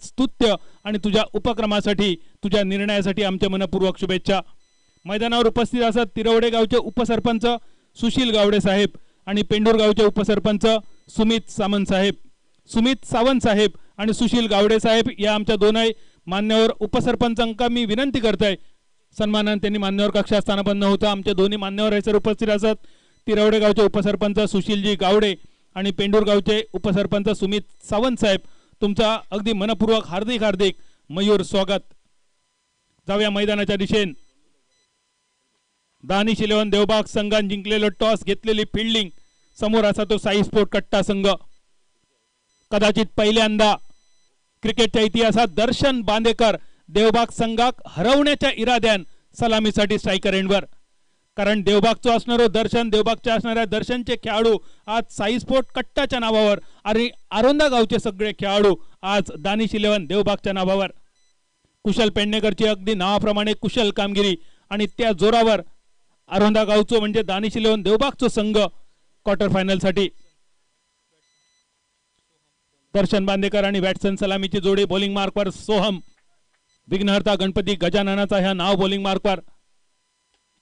स्तुत्य आणि तुझ्या उपक्रमासाठी तुझ्या निर्णयासाठी आमच्या मनपूर्वक शुभेच्छा। मैदानावर उपस्थित असत तिरवडे गावचे उपसरपंच सुशील गावडे साहेब आणि पेंडूर गावचे उपसरपंच सुमित सावंत साहेब आणि सुशील गावडे साहेब या आमच्या दोनही मान्यवर उपसरपंचांका मी विनंती करतोय सन्मानाने त्यांनी मान्यवर कक्षा स्थानापन्न होता। आमचे दोन्ही मान्यवर सर उपस्थित असत तिरवडे गावचे उपसरपंच सुशीलजी गावडे आणि पेंडूर गावचे उपसरपंच सुमित सावंत साहेब तुमचा अगदी मनपूर्वक हार्दिक हार्दिक मयूर स्वागत। जाऊया मैदानाच्या दिशेने। दानिश 11 देवबाग संघाने जिंकलेलं टॉस घेतलेली फिल्डिंग समोर असा तो साई स्पोर्ट कट्टा संघ। कदाचित पहिल्यांदा क्रिकेटच्या इतिहासात दर्शन बांदेकर देवबाग संघाक हरवण्याच्या इराद्यान सलामीसाठी स्ट्रायकर एंडवर, कारण देवबागचो असणारो दर्शन देवबागच्या असणाऱ्या दर्शनचे खेळाडू आज साई स्पोर्ट कट्टाच्या नावावर आणि आरोंदा गावचे सगळे खेळाडू आज दानिश 11 देवबागच्या नावावर। कुशल पेडणेकरची अगदी नावाप्रमाणे कुशल कामगिरी आणि त्या जोरावर आरोंदा गावचो म्हणजे दानिश 11 देवबागचो संघ क्वार्टर फायनल साठी। दर्शन बांदेकर आणि वॅटसन सलामीची जोडी बॉलिंग मार्कवर सोहम विघ्नहर्ता गणपती गजाननाचा ह्या नाव बॉलिंग मार्कवर।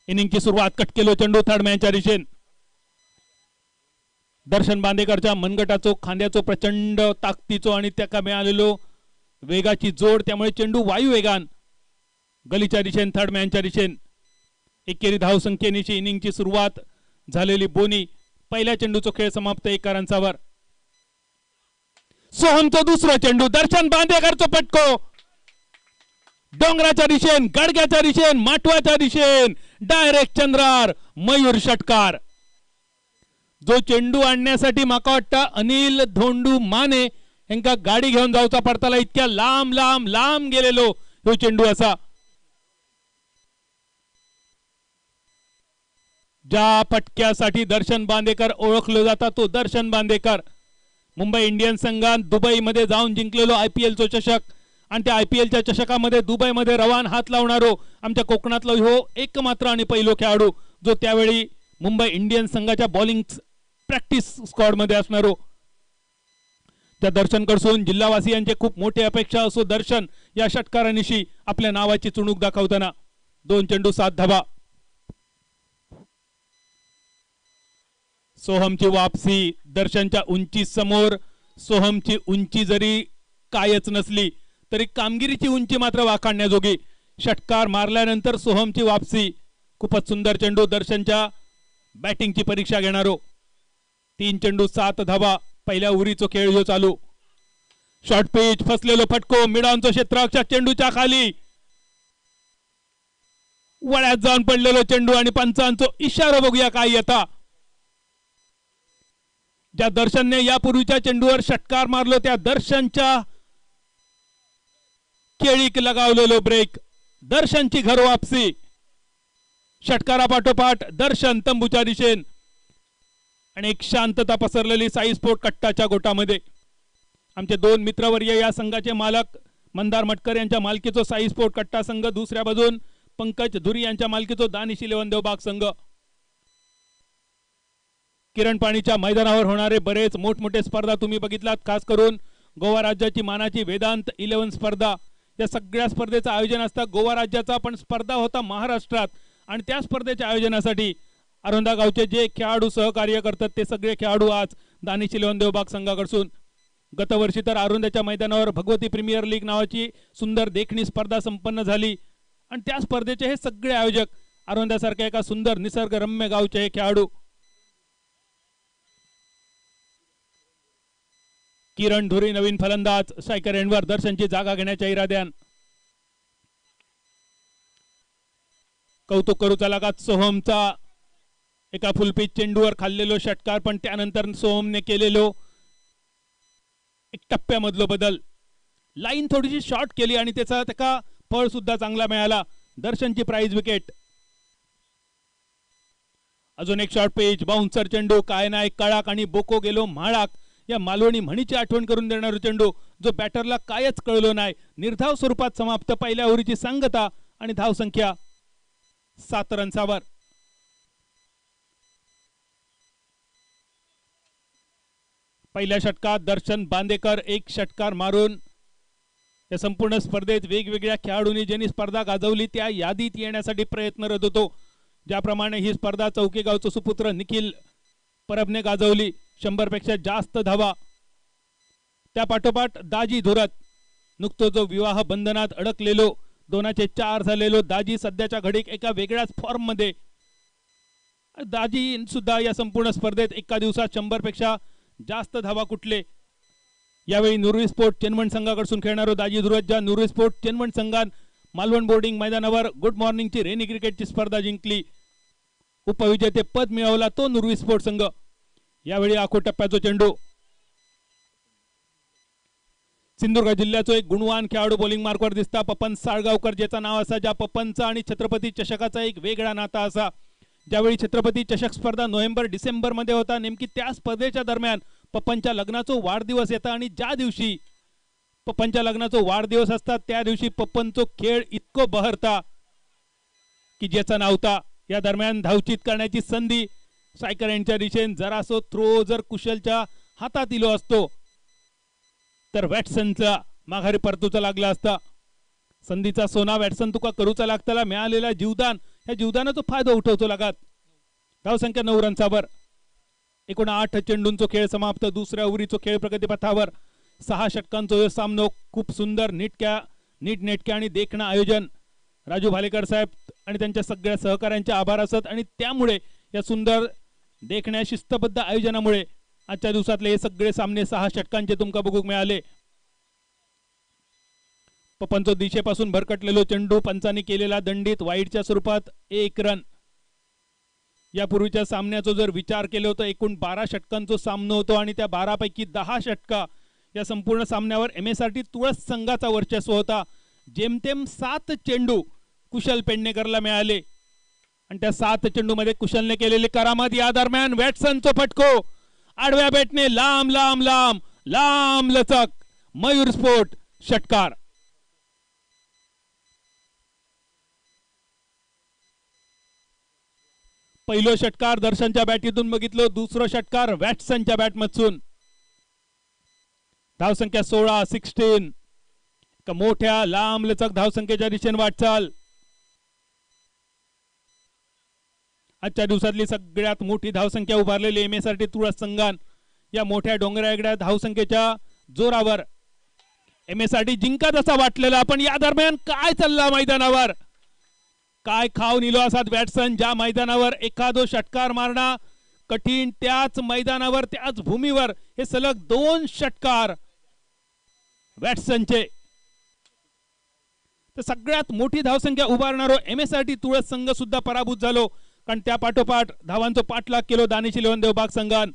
इनिंगची सुरुवात कटकेलो चेंडू थर्ड मॅनच्या दिशेने। दर्शन बांदेकरच्या मनगटाचो खांद्याचो प्रचंड ताकदीचो आणि त्याका मिळालेलो वेगाची जोड त्यामुळे चेंडू वायू वेगान गलीच्या दिशेने थर्ड मॅनच्या दिशेने। एकेरी धाव संख्येनिशी इनिंगची सुरुवात झालेली बोनी पहिल्या चेंडूचो खेळ समाप्त 1 रनवर। सोहमचो दुसरा चेंडू दर्शन बांदेकरचो पटको डोंगराच्या दिशेने गडग्याच्या दिशेने माटवाच्या दिशेने डायरेक्ट चंद्रार मयूर षटकार। जो चेंडू आणण्यासाठी माका वाटतं अनिल धोंडू माने यांका गाडी घेऊन जाऊचा पडताला इतक्या लांब लांब लांब गेलेलो तो चेंडू असा। ज्या पटक्यासाठी दर्शन बांदेकर ओळखलो जाता तो दर्शन बांदेकर मुंबई इंडियन्स संघात दुबई मध्ये जाऊन जिंकलेलो IPL चो चषक आणि त्या IPL च्या चषकामध्ये दुबई मध्ये रवान हात लावणारो आमच्या कोकणातला हो एकमात्र आणि पहिलो खेळाडू जो त्यावेळी मुंबई इंडियन्स संघाच्या बॉलिंग प्रॅक्टिस स्क्वॉड मध्ये असणारो त्या दर्शन कडसून जिल्हावासियांचे खूप मोठी अपेक्षा असो दर्शन या षटकारानिशी आपल्या नावाची चुणूक दाखवताना 2 चेंडू 7 धावा। सोहमची वापसी दर्शनच्या उंची समोर सोहमची उंची जरी कायच नसली तरी कामगिरीची उंची मात्र वाखाणण्याजोगी। षटकार मारल्यानंतर सोहमची वापसी खूपच सुंदर चेंडू दर्शनच्या बॅटिंगची परीक्षा घेणारो 3 चेंडू 7 धावा पहिल्या उरीचो खेळ ह्यो चालू। शॉर्ट पिच फसलेलो फटको मिडांचो क्षेत्राच्या चेंडूच्या खाली वळ्यात जाऊन पडलेलो चेंडू आणि पंचांचो इशारा बघूया काय येता। ज्या दर्शनने यापूर्वीच्या चेंडूवर षटकार मारलो त्या दर्शनच्या केळीक लगावलेलो ब्रेक दर्शनची घर वापसी। षटकारापाठोपाठ दर्शन तंबूच्या दिशेने आणि एक शांतता पसरलेली साई स्पोर्ट कट्टाच्या गोटामध्ये। आमचे 2 मित्रवर्य या संघाचे मालक मंदार मटकर यांच्या मालकीचो साई स्पोर्ट कट्टा संघ, दुसऱ्या बाजून पंकज धुरी यांच्या मालकीचो दानिश 11 देवबाग संघ। किरण पाणीच्या मैदानावर होणारे बरेच मोठमोठे स्पर्धा तुम्ही बघितलात, खास करून गोवा राज्याची मानाची वेदांत 11 स्पर्धा या सगळ्या स्पर्धेचं आयोजन असतं गोवा राज्याचा, पण स्पर्धा होता महाराष्ट्रात आणि त्या स्पर्धेच्या आयोजनासाठी आरोंदा गावचे जे खेळाडू सहकार्य करतात ते सगळे खेळाडू आज दानिश 11 देवबाग संघाकडून। गतवर्षी तर आरोंदाच्या मैदानावर भगवती प्रीमियर लीग नावाची सुंदर देखणी स्पर्धा संपन्न झाली आणि त्या स्पर्धेचे हे सगळे आयोजक आरोंदासारख्या एका सुंदर निसर्गरम्य गावचे हे खेळाडू। किरण धुरी नवीन फलंदाज स्ट्रायकर एंडवर दर्शनची जागा घेण्याच्या इराद्यान। कौतुक करूचा लागत सोहमचा एका फुलपीच चेंडूवर खाल्लेलो षटकार, पण त्यानंतर सोहमने केलेलो एक टप्प्यामधलो बदल लाईन थोडीशी शॉर्ट केली आणि त्याचा फळ सुद्धा चांगला मिळाला। दर्शनची प्राइज विकेट। अजून एक शॉर्ट पिच बाउन्सर चेंडू काय नाही कळाक आणि बोको गेलो म्हाळाक या मालवणी म्हणीची आठवण करून देणारा चेंडू जो बॅटरला कायच कळलो नाही। निर्धाव स्वरूपात समाप्त पहिल्या ओव्हरीची सांगता आणि धाव संख्या 7 रन्सावर। पहिल्या षटकात दर्शन बांदेकर एक षटकार मारून या संपूर्ण स्पर्धेत वेगवेगळ्या खेळाडूंनी ज्यांनी स्पर्धा गाजवली त्या यादीत येण्यासाठी प्रयत्नरत होतो. ज्याप्रमाणे ही स्पर्धा चौकेगावचं सुपुत्र निखिल परबने गाजवली 100 पेक्षा जास्त धावा. त्या पाठोपाठ दाजी धुरत नुकतो जो विवाह बंधनात अडकलेलो 2-4 झालेलो दाजी सध्याच्या घडीक एका वेगळ्याच फॉर्म मध्ये. दाजी सुद्धा या संपूर्ण स्पर्धेत एका दिवसात 100 पेक्षा जास्त धावा कुठले. यावेळी नुरवी स्पोर्ट चेनवण संघाकडून खेळणारो दाजी धुरत ज्या नुरवी स्पोर्ट चेनवण संघान मालवण बोर्डिंग मैदानावर गुड मॉर्निंगची रेनी क्रिकेटची स्पर्धा जिंकली. उपविजेते पद मिळवला तो नुरवी स्पोर्ट संघ. यावेळी आखो टप्प्याचा चेंडू सिंधुदुर्ग जिल्ह्याचा एक गुणवान खेळाडू बॉलिंग मार्कवर दिसता पपन साळगावकर, ज्याचा नाव असा ज्या पपनचा आणि छत्रपती चषकाचा एक वेगळा नाता असा. ज्यावेळी छत्रपती चषक स्पर्धा नोव्हेंबर-डिसेंबर मध्ये होता, नेमकी त्या स्पर्धेच्या दरम्यान पपनच्या लग्नाचा वाढदिवस येता आणि ज्या दिवशी पपनच्या लग्नाचा वाढदिवस असतात त्या दिवशी पपनचो खेळ इतको बहरता की ज्याचा नव्हता. या दरम्यान धावचीत करण्याची संधी स्ट्रायकर यांच्या दिशेने जरासो थ्रो जर कुशलच्या हातात इलो असतो तर वॅटसनचा माघारी परतूचा लागला असता. संधीचा सोना वॅटसन तुका करूचा लागताला मिळालेला जीवदान या जीवदानाचा फायदा उठवतो लागत. धावसंख्या 9 रन्सावर 8 चेंडूंचो खेळ समाप्त. दुसऱ्या ओव्हरीचो खेळ प्रगतीपथावर 6 षटकांचो सामनो. खूप सुंदर नीटनेटके आणि देखणं आयोजन राजू भालेकर साहेब आणि त्यांच्या सगळ्या सहकाऱ्यांचे आभार असत. आणि त्यामुळे या सुंदर देखण्या शिस्तबद्ध आयोजनामुळे आजच्या दिवसातले हे सगळे सामने 6 षटकांचे तुमका बघूक मिळाले. पपनचो दिशेपासून भरकटलेलो चेंडू पंचांनी केलेला दंडित वाईडच्या स्वरूपात 1 रन. यापूर्वीच्या सामन्याचा जर विचार केला होता एकूण 12 षटकांचा सामना होतो आणि त्या 12 पैकी 10 षटका या संपूर्ण सामन्यावर MSRT तुळस संघाचा वर्चस्व होता. जेमतेम 7 चेंडू कुशल पेडणेकरला मिळाले आणि त्या 7 चेंडू मध्ये कुशलने केलेली करामत. या दरम्यान वॅटसनचा फटको आडव्या बॅटने लांब लांब लांब लांब लचक मयूर स्पोर्ट षटकार. पहिलो षटकार दर्शनच्या बॅटीतून बघितलो, दुसरो षटकार वॅटसनच्या बॅटमधून. धावसंख्या 16 मोठ्या लांब लचक धावसंख्येच्या दिशेने वाटचाल. आजच्या दिवसातली सगळ्यात मोठी धावसंख्या उभारलेली MSRT तुळस संघान या मोठ्या डोंगराएगड्या धावसंख्येच्या जोरावर MSRT जिंकत असा वाटलेला. पण या दरम्यान काय चालला मैदानावर, काय खाऊन इलो असात बॅट्समन. ज्या मैदानावर एखादो षटकार मारणं कठीण त्याच मैदानावर त्याच भूमीवर हे सलग 2 षटकार बॅट्समनचे. तर सगळ्यात मोठी धावसंख्या उभारणारो MSRT तुळस संघ सुद्धा पराभूत झालो. कारण त्या पाठोपाठ धावांचा पाठलाग केलो दानिश इलेव्हन देवबाग संघान.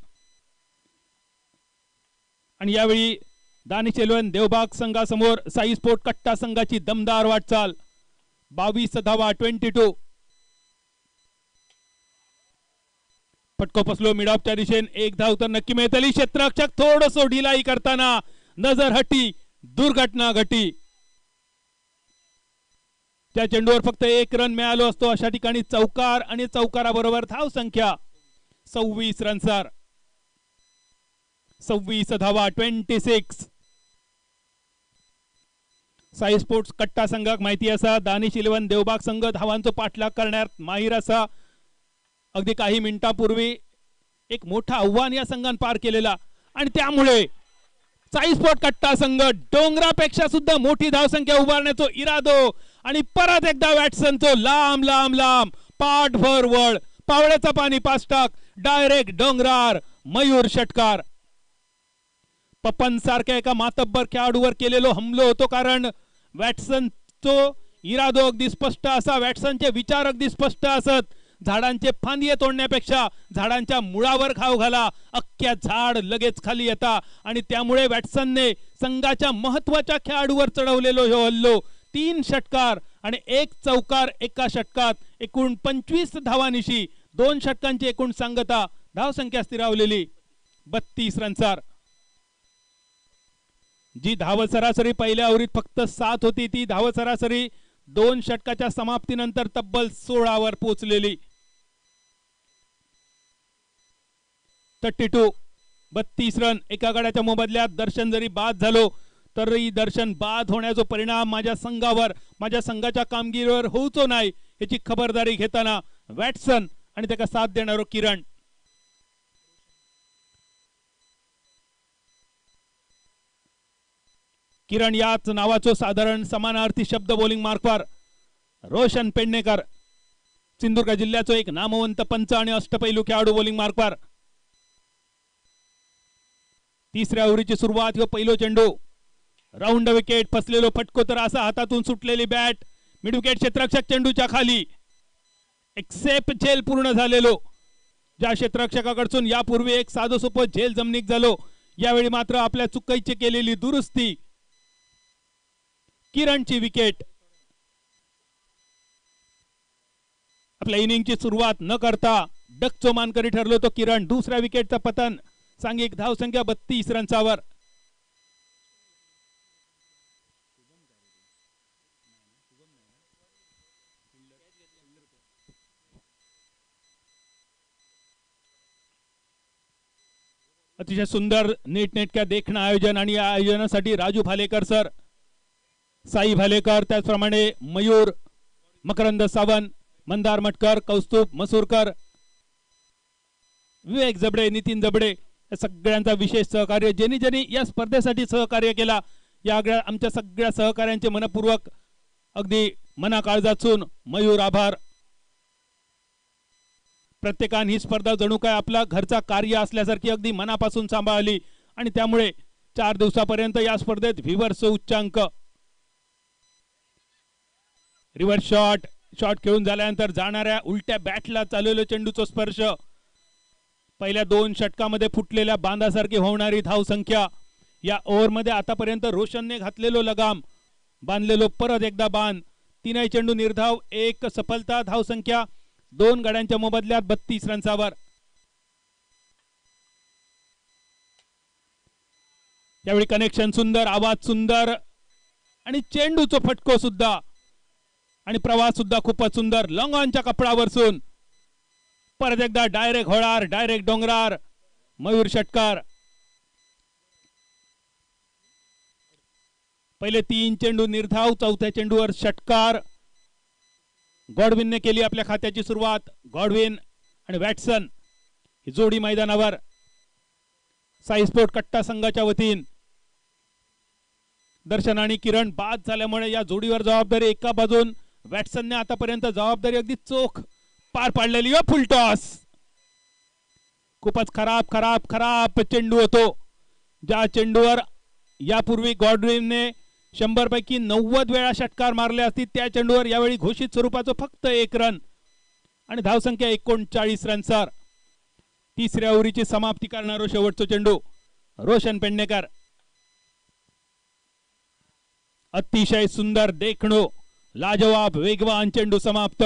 आणि यावेळी दानिश इलेव्हन देवबाग संघासमोर साई स्पोर्ट कट्टा संघाची दमदार वाटचाल. 22 धावा 22. फटको पसलो मिड ऑफच्या दिशेने 1 धाव तर नक्की मिळतली. क्षेत्ररक्षक थोडंसं ढिलाई करताना नजर हटी, दुर्घटना घटी. त्या चेंडूवर फक्त 1 रन मिळालो असतो. अशा ठिकाणी चौकार आणि चौकाराबरोबर धाव संख्या 26 रनसार. 26 धावा 26. साई स्पोर्ट्स कट्टा संघाक माहिती असा दानिश इलेव्हन देवबाग संघ धावांचा पाठलाग करण्यात माहीर असा. अगदी काही मिनिटांपूर्वी एक मोठं आव्हान या संघाने पार केलेला आणि त्यामुळे साई स्पोर्ट कट्टा संघ डोंगरापेक्षा सुद्धा मोठी धावसंख्या उभारण्याचा इरादो आणि परत एकदा वॅटसनचो लांब लांब लांब पाठभर वळ पावळ्याचा पाणी 5 टाक डायरेक्ट डोंगरार मयूर षटकार. पपन सारख्या एका मातब्बर खेळाडूवर केलेलो हमलो होतो. कारण वॅटसनचो इरादो अगदी स्पष्ट असा, वॅटसनचे विचार अगदी स्पष्ट असत. झाडांचे फांदिये तोडण्यापेक्षा झाडांच्या मुळावर घाव घाला, अख्ख्या झाड लगेच खाली येता. आणि त्यामुळे वॅटसनने संघाच्या महत्वाच्या खेळाडूवर चढवलेलो हे हल्लो 3 षटकार आणि 1 चौकार एका षटकात एकूण 25 धावांनिशी 2 षटकांची एकूण सांगता. धावसंख्या स्थिरावलेली 32 रनसार. जी धाव सरासरी पहिल्या ओव्हरीत फक्त 7 होती ती धाव सरासरी 2 षटकाच्या समाप्तीनंतर तब्बल 16 वर पोहोचलेली. 32 रन एका गड्याच्या मोबदल्यात दर्शन जरी बाद झालो तरी दर्शन बाद होण्याचा परिणाम माझ्या संघावर, माझ्या संघाच्या कामगिरीवर होऊचो नाही याची खबरदारी घेताना वॅटसन आणि त्याला साथ देणारो किरण. किरण याच नावाचो साधारण समानार्थी शब्द बॉलिंग मार्कवर रोशन पेडणेकर, सिंधुदुर्ग जिल्ह्याचो एक नामवंत पंच आणि अष्टपैलू खेळाडू बॉलिंग मार्कवर. तिसऱ्या ओव्हरीची सुरुवात व पहिलो चेंडू, राऊंड विकेट, फसलेलो फटको तर असा हातातून सुटलेली बॅट, मिड विकेट क्षेत्ररक्षक चेंडूच्या खाली. एक्सेप झेल पूर्ण झालेलो, ज्या क्षेत्ररक्षकाकडून यापूर्वी एक साधं सोपं झेल जमनीक झालो, यावेळी मात्र आपल्या चुकीची केलेली दुरुस्ती. किरणची विकेट. आपल्या इनिंगची सुरुवात न करता डकचो मानकरी ठरलो तो किरण. दुसऱ्या विकेटचा पतन, सांघिक धावसंख्या 32 रन्सावर. अतिशय सुंदर नीटनेटक्या देखणं आयोजन आणि या आयोजनासाठी राजू भालेकर सर, साई भालेकर, त्याचप्रमाणे मयूर, मकरंद सावंत, मंदार मटकर, कौस्तुभ मसूरकर, विवेक जबडे, नितीन जबडे या सगळ्यांचा विशेष सहकार्य, ज्यांनी ज्यांनी या स्पर्धेसाठी सहकार्य केला या आमच्या सगळ्या सहकार्यांचे मनपूर्वक अगदी मनाकाळजातून मयूर आभार. प्रत्येकाने ही स्पर्धा जणू काय आपला घरचा कार्य असल्यासारखी अगदी मनापासून सांभाळली आणि त्यामुळे 4 दिवसापर्यंत या स्पर्धेत व्हिवर्स उच्चांक. रिव्हर्स शॉट खेळून झाल्यानंतर जाणाऱ्या उलट्या बॅटला चाललेलो चेंडूचा स्पर्श, पहिल्या 2 षटकामध्ये फुटलेल्या बांधासारखी होणारी धावसंख्या. या ओव्हरमध्ये आतापर्यंत रोशनने घातलेलो लगाम, बांधलेलो परत एकदा बांध, 3 चेंडू निर्धाव, 1 सफलता, धावसंख्या 2 गड्यांच्या मोबदल्यात 32 रन्सावर. यावेळी कनेक्शन सुंदर, आवाज सुंदर आणि चेंडूचा फटको सुद्धा आणि प्रवास सुद्धा खूपच सुंदर. लॉंग ऑनच्या कपडावरसून परत एकदा डायरेक्ट होळार, डायरेक्ट डोंगरार, मयूर षटकार. पहिले 3 चेंडू निर्धाव, चौथ्या चेंडूवर षटकार. गॉडविनने केली आपल्या खात्याची सुरुवात. गॉडविन आणि वॅटसन ही जोडी मैदानावर. साई स्पोर्ट कट्टा संघाच्या वतीन दर्शन आणि किरण बाद झाल्यामुळे या जोडीवर जबाबदारी एका बाजून वॅटसनने आतापर्यंत जबाबदारी अगदी चोख पार पाडलेली. फुल टॉस, खूपच खराब खराब खराब चेंडू होतो, ज्या चेंडूवर यापूर्वी गॉडविनने 100 पैकी 90 वेळा षटकार मारले असतील. त्या चेंडूवर यावेळी घोषित स्वरूपाचं फक्त 1 रन आणि धावसंख्या 39 रन्सवर. तिसऱ्या ओव्हरीची समाप्ती करणारा शेवटचा चेंडू, रोशन पेडणेकर. अतिशय सुंदर देखणो, लाजवाब वेगवान चेंडू समाप्त.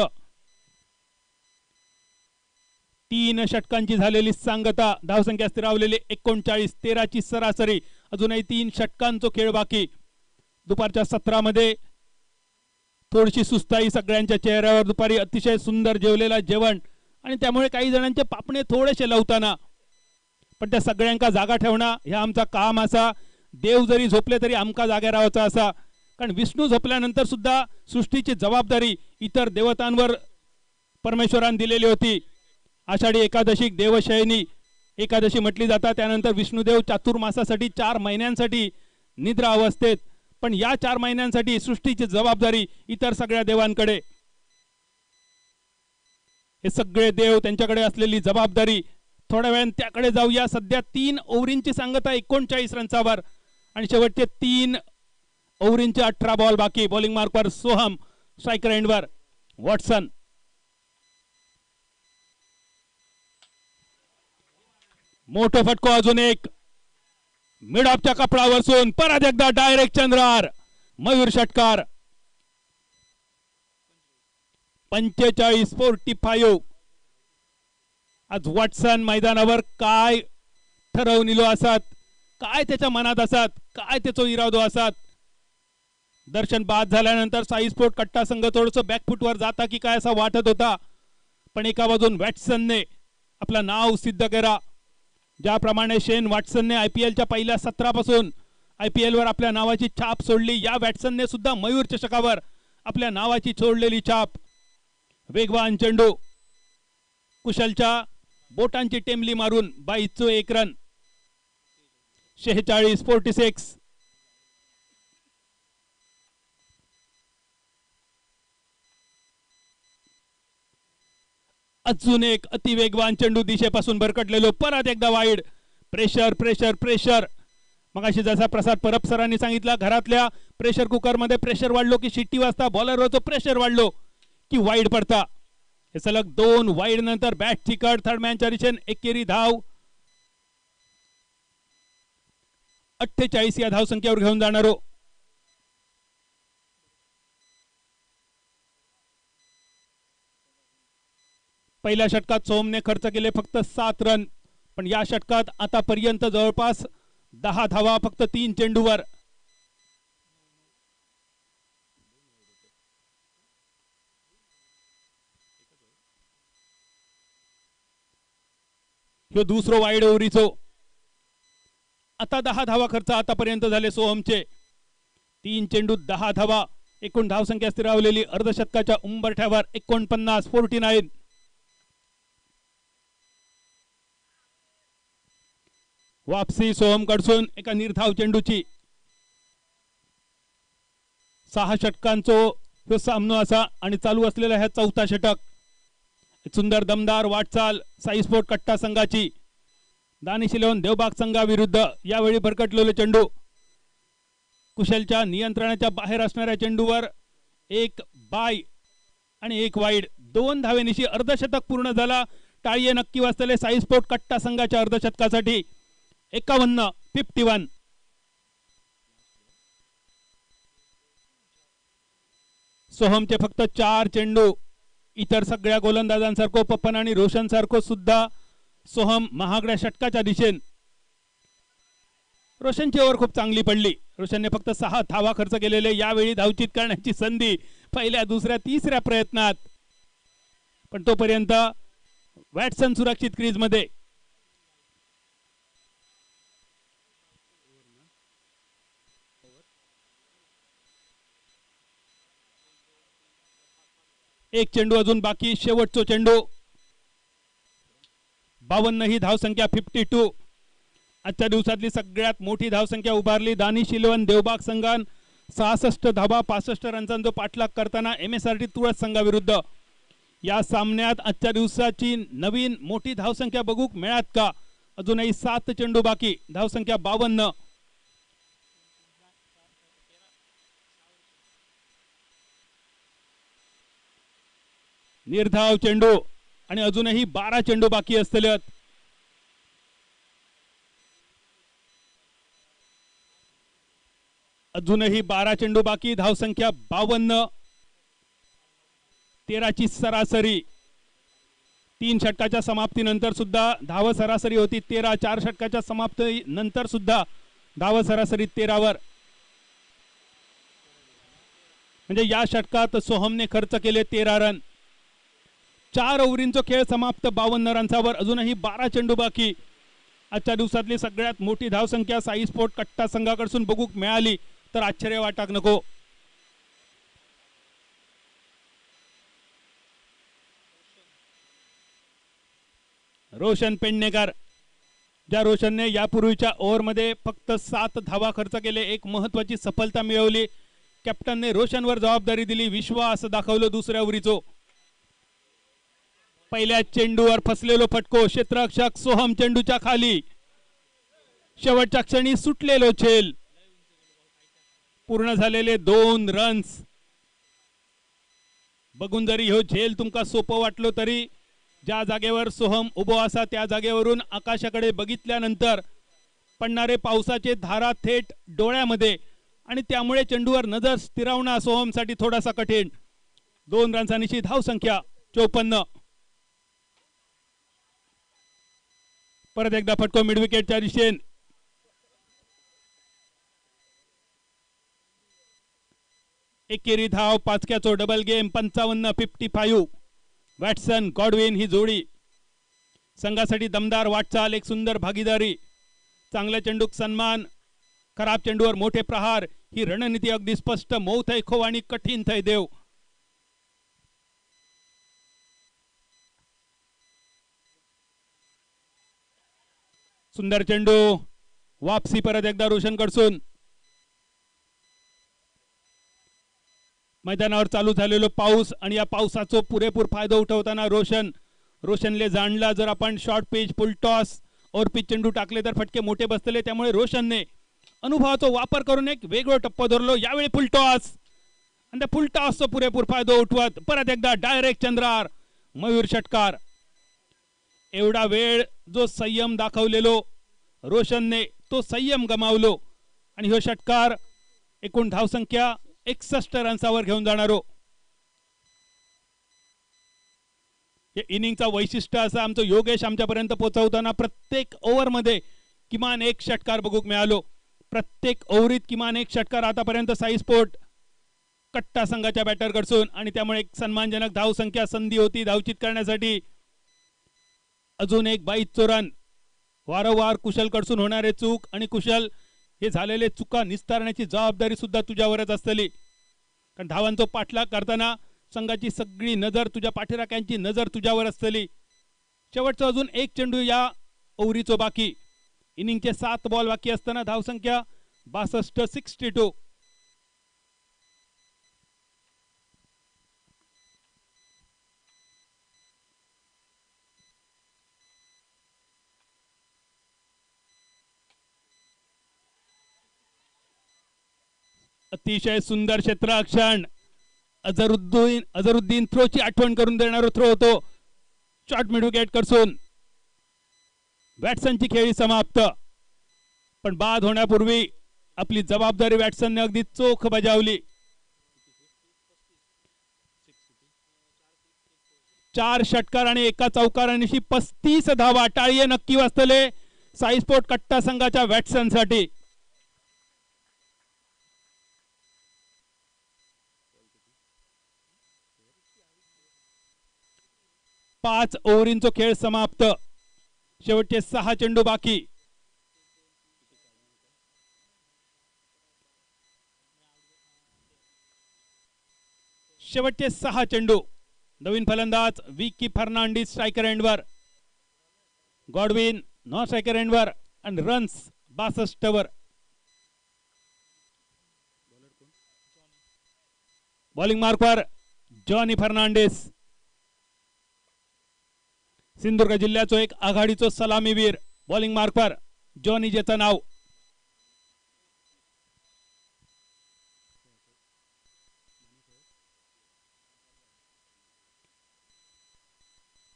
3 षटकांची झालेली सांगता, धावसंख्या स्थिरावलेली 39, 13ची सरासरी. अजूनही 3 षटकांचा खेळ बाकी. दुपारच्या सत्रामध्ये थोडीशी सुस्ताई सगळ्यांच्या चेहऱ्यावर. दुपारी अतिशय सुंदर जेवलेला जेवण आणि त्यामुळे काही जणांचे पापणे थोडेसे लवताना, पण त्या सगळ्यांका जागा ठेवणं हे आमचा काम असा. देव जरी झोपले तरी आमका जागे राहायचा असा, कारण विष्णू झोपल्यानंतर सुद्धा सृष्टीची जबाबदारी इतर देवतांवर परमेश्वराने दिलेली होती. आषाढी एकादशी देवशयनी एकादशी म्हटली जातात. त्यानंतर विष्णुदेव चातुर्मासासाठी 4 महिन्यांसाठी निद्रा अवस्थेत, पण या 4 महिन्यांसाठी सृष्टीची जबाबदारी इतर सगळ्या देवांकडे. हे सगळे देव त्यांच्याकडे असलेली जबाबदारी. थोड्या वेळाने त्याकडे जाऊया. सध्या 3 ओव्हरींची सांगता 39 रन्सावर आणि शेवटचे 3 ओव्हरींचे 18 बॉल बाकी. बॉलिंग मार्कवर सोहम, स्ट्रायकर एंडवर वॉटसन. मोठा फटको, अजून एक मिड ऑफच्या कपडावरसून परत एकदा डायरेक्ट चंद्रार, मयूर षटकार. 45-45. आज वॉटसन मैदानावर काय ठरवून असत, काय त्याच्या मनात असत, काय त्याचा इरादो असत. दर्शन बाद झाल्यानंतर साई स्पोर्ट कट्टा संघ थोडंसं बॅकफुटवर जाता की काय असा वाटत होता, पण एका बाजून वॅटसनने आपलं नाव सिद्ध केला. ज्याप्रमाणे शेन वॉटसनने IPLच्या पहिल्या सत्रापासून IPL वर आपल्या नावाची छाप सोडली, या बॅट्समनने सुद्धा मयूर चषकावर आपल्या नावाची सोडलेली छाप. वेगवान चेंडू, कुशलच्या बोटांची टेमली मारून 22 रन. 46-46. अजून एक अतिवेगवान चेंडू दिशेपासून भरकटलेलो, परत एकदा वाईड. Pressure pressure pressure. मगाशी जसा प्रसाद परब सरांनी सांगितला, घरातल्या प्रेशर कुकर मध्ये प्रेशर वाढलो की शिट्टी वाजता, बॉलरवरचं प्रेशर वाढलो की वाईड पडता. हे सलग 2 वाईड नंतर बॅटची कड, थर्ड मॅनच्या दिशेने एकेरी धाव. 48 या धावसंख्येवर घेऊन जाणारो. पहिल्या षटकात सोहमने खर्च केले फक्त 7 रन, पण या षटकात आतापर्यंत जवळपास 10 धावा फक्त 3 चेंडूवर. ह्यो दुसरो वाईड ओव्हरीचो. आता 10 धावा खर्च आतापर्यंत झाले सोहमचे. 3 चेंडू 10 धावा. एकूण धावसंख्या स्थिरावलेली अर्धशतकाच्या उंबरठ्यावर 49. वापसी सोहम कडसून एका निर्धाव चेंडूची. 6 षटकांचो सामनो असा आणि चालू असलेला ह्या 4था षटक. सुंदर दमदार वाटचाल साई स्पोर्ट कट्टा संघाची दानिश 11 देवबाग संघाविरुद्ध. यावेळी भरकटलेले चेंडू, कुशलच्या नियंत्रणाच्या बाहेर असणाऱ्या चेंडूवर एक बाय आणि एक वाईड. 2 धावेनिशी अर्धशतक पूर्ण झाला. टाळी नक्की वाजतले साई स्पोर्ट कट्टा संघाच्या अर्धशतकासाठी. 51. सोहमचे फक्त 4 चेंडू. इतर सगळ्या गोलंदाजांसारखो पप्पन आणि रोशन सारखो सुद्धा सोहम महागड्या षटकाच्या दिशेने. रोशनची ओव्हर खूप चांगली पडली. रोशनने फक्त 6 धावा खर्च केलेले. यावेळी धावचित करण्याची संधी पहिल्या, दुसऱ्या, तिसऱ्या प्रयत्नात, पण तोपर्यंत वॅटसन सुरक्षित क्रीज मध्ये. एक चेंडू अजून बाकी. शेवटचो चेंडू. 52 ही धावसंख्या. 52. आजच्या दिवसातली सगळ्यात मोठी धावसंख्या उभारली दानिश 11 देवबाग संघान. 66 धावा 65 रनचा पाठलाग करताना MSRT तुळस संघाविरुद्ध. या सामन्यात आजच्या दिवसाची नवीन मोठी धावसंख्या बघू मिळत का? अजूनही 7 चेंडू बाकी. धावसंख्या 52. निर्धाव चेंडू आणि अजूनही 12 चेंडू बाकी असतील. अजूनही 12 चेंडू बाकी. धावसंख्या 52. 13ची सरासरी. 3 षटकाच्या समाप्तीनंतर सुद्धा धाव सरासरी होती 13. 4 षटकाच्या समाप्ती नंतर सुद्धा धाव सरासरी 13 म्हणजे या षटकात सोहमने खर्च केले 13 रन. 4 ओव्हरींचा खेळ समाप्त. 52 रनसावर. अजूनही 12 चेंडू बाकी. आजच्या दिवसातली सगळ्यात मोठी धावसंख्या साई स्पोर्ट कट्टा संघाकडून बघू मिळाली तर आश्चर्य वाटाक नको. रोशन पेडणेकर, ज्या रोशनने यापूर्वीच्या ओव्हरमध्ये फक्त 7 धावा खर्च केले, एक महत्वाची सफलता मिळवली. कॅप्टनने रोशनवर जबाबदारी दिली, विश्वास दाखवलं दुसऱ्या ओव्हरीचो. पहिल्या चेंडूवर फसलेलो फटको. क्षेत्ररक्षक सोहम चेंडूच्या खाली. शेवटच्या क्षणी सुटलेलो झेल. पूर्ण झालेले 2 रन्स. बघून जरी हो झेल तुमका सोपं वाटलो तरी ज्या जागेवर सोहम उभो असा त्या जागेवरून आकाशाकडे बघितल्यानंतर पडणारे पावसाचे धारा थेट डोळ्यामध्ये आणि त्यामुळे चेंडूवर नजर स्थिरावणं सोहमसाठी थोडासा कठीण. 2 रन्सांची धावसंख्या 54. परत एकदा फटको मिड विकेटच्या दिशेने. एकेरी धाव. पाचक्याचो डबल गेम. 55. वॅटसन गॉडविन ही जोडी संघासाठी दमदार वाटचाल. एक सुंदर भागीदारी. चांगल्या चेंडूक सन्मान. खराब चेंडूवर मोठे प्रहार, ही रणनीती अगदी स्पष्ट. मऊ थै खो आणि कठीण थै देव. सुंदर चेंडू, वापसी परत एकदा रोशन कडसून. मैदानावर चालू झालेलो पाऊस आणि या पावसाचा पुरेपूर फायदा उठवताना रोशनले जाणला. जर आपण शॉर्ट पिच, फुल टॉस और पिच चेंडू टाकले तर फटके मोठे बसतले. त्यामुळे रोशनने अनुभवाचा वापर करून एक वेगळं टप्पा धरलो. यावेळी फुल टॉस आणि त्या फुल टॉसचा पुरेपूर फायदा उठवत परत एकदा डायरेक्ट चंद्रार मयूर षटकार. एवढा वेळ जो संयम दाखवलेलो रोशनने तो संयम गमावलो आणि हा षटकार एकूण धावसंख्या 61 रन्सावर घेऊन जाणारो. या इनिंगचा वैशिष्ट्य असं आमचं योगेश आमच्यापर्यंत पोहोचवताना प्रत्येक ओव्हरमध्ये किमान एक षटकार बघूक मिळालो. प्रत्येक ओव्हरीत किमान एक षटकार आतापर्यंत साई स्पोर्ट कट्टा संघाच्या बॅटर कडसून आणि त्यामुळे एक सन्मानजनक धावसंख्या संधी होती धावचित करण्यासाठी. अजून एक 22 रन. वारंवार कुशल कडसून होणारे चूक आणि कुशल हे झालेले चुका निस्तारण्याची जबाबदारी सुद्धा तुझ्यावरच असतली. कारण धावांचा पाठलाग करताना संघाची सगळी नजर तुझ्या पाठीराख्यांची नजर तुझ्यावर असतली. शेवटचा अजून एक चेंडू या ओव्हरीचो बाकी. इनिंगचे 7 बॉल बाकी असताना धावसंख्या 62, 62. अतिशय सुंदर क्षेत्ररक्षण. अझरुद्दीन थ्रोची आठवण करून देणारा थ्रो होतो. शॉर्ट मिड विकेट कडसून वॅटसनची खेळी समाप्त. पण बाद होण्यापूर्वी आपली जबाबदारी वॅटसनने अगदी चोख बजावली. 4 षटकार आणि एका चौकारानिशी 35 धावा. टाळीये नक्की वाजतले साई स्पोर्ट कट्टा संघाच्या वॅटसनसाठी. 5 ओव्हरींचा खेळ समाप्त. शेवटचे 6 चेंडू बाकी. शेवटचे 6 चेंडू. नवीन फलंदाज विकी फर्नांडिस स्ट्रायकर एंडवर. गॉडविन नॉन स्ट्रायकर एंडवर आणि रन्स 62 वर. बॉलिंग मार्कवर जॉनी फर्नांडिस. सिंधुदुर्ग जिल्ह्याचो एक आघाडीचो सलामीवीर. बॉलिंग मार्कवर जॉनी जेचं नाव.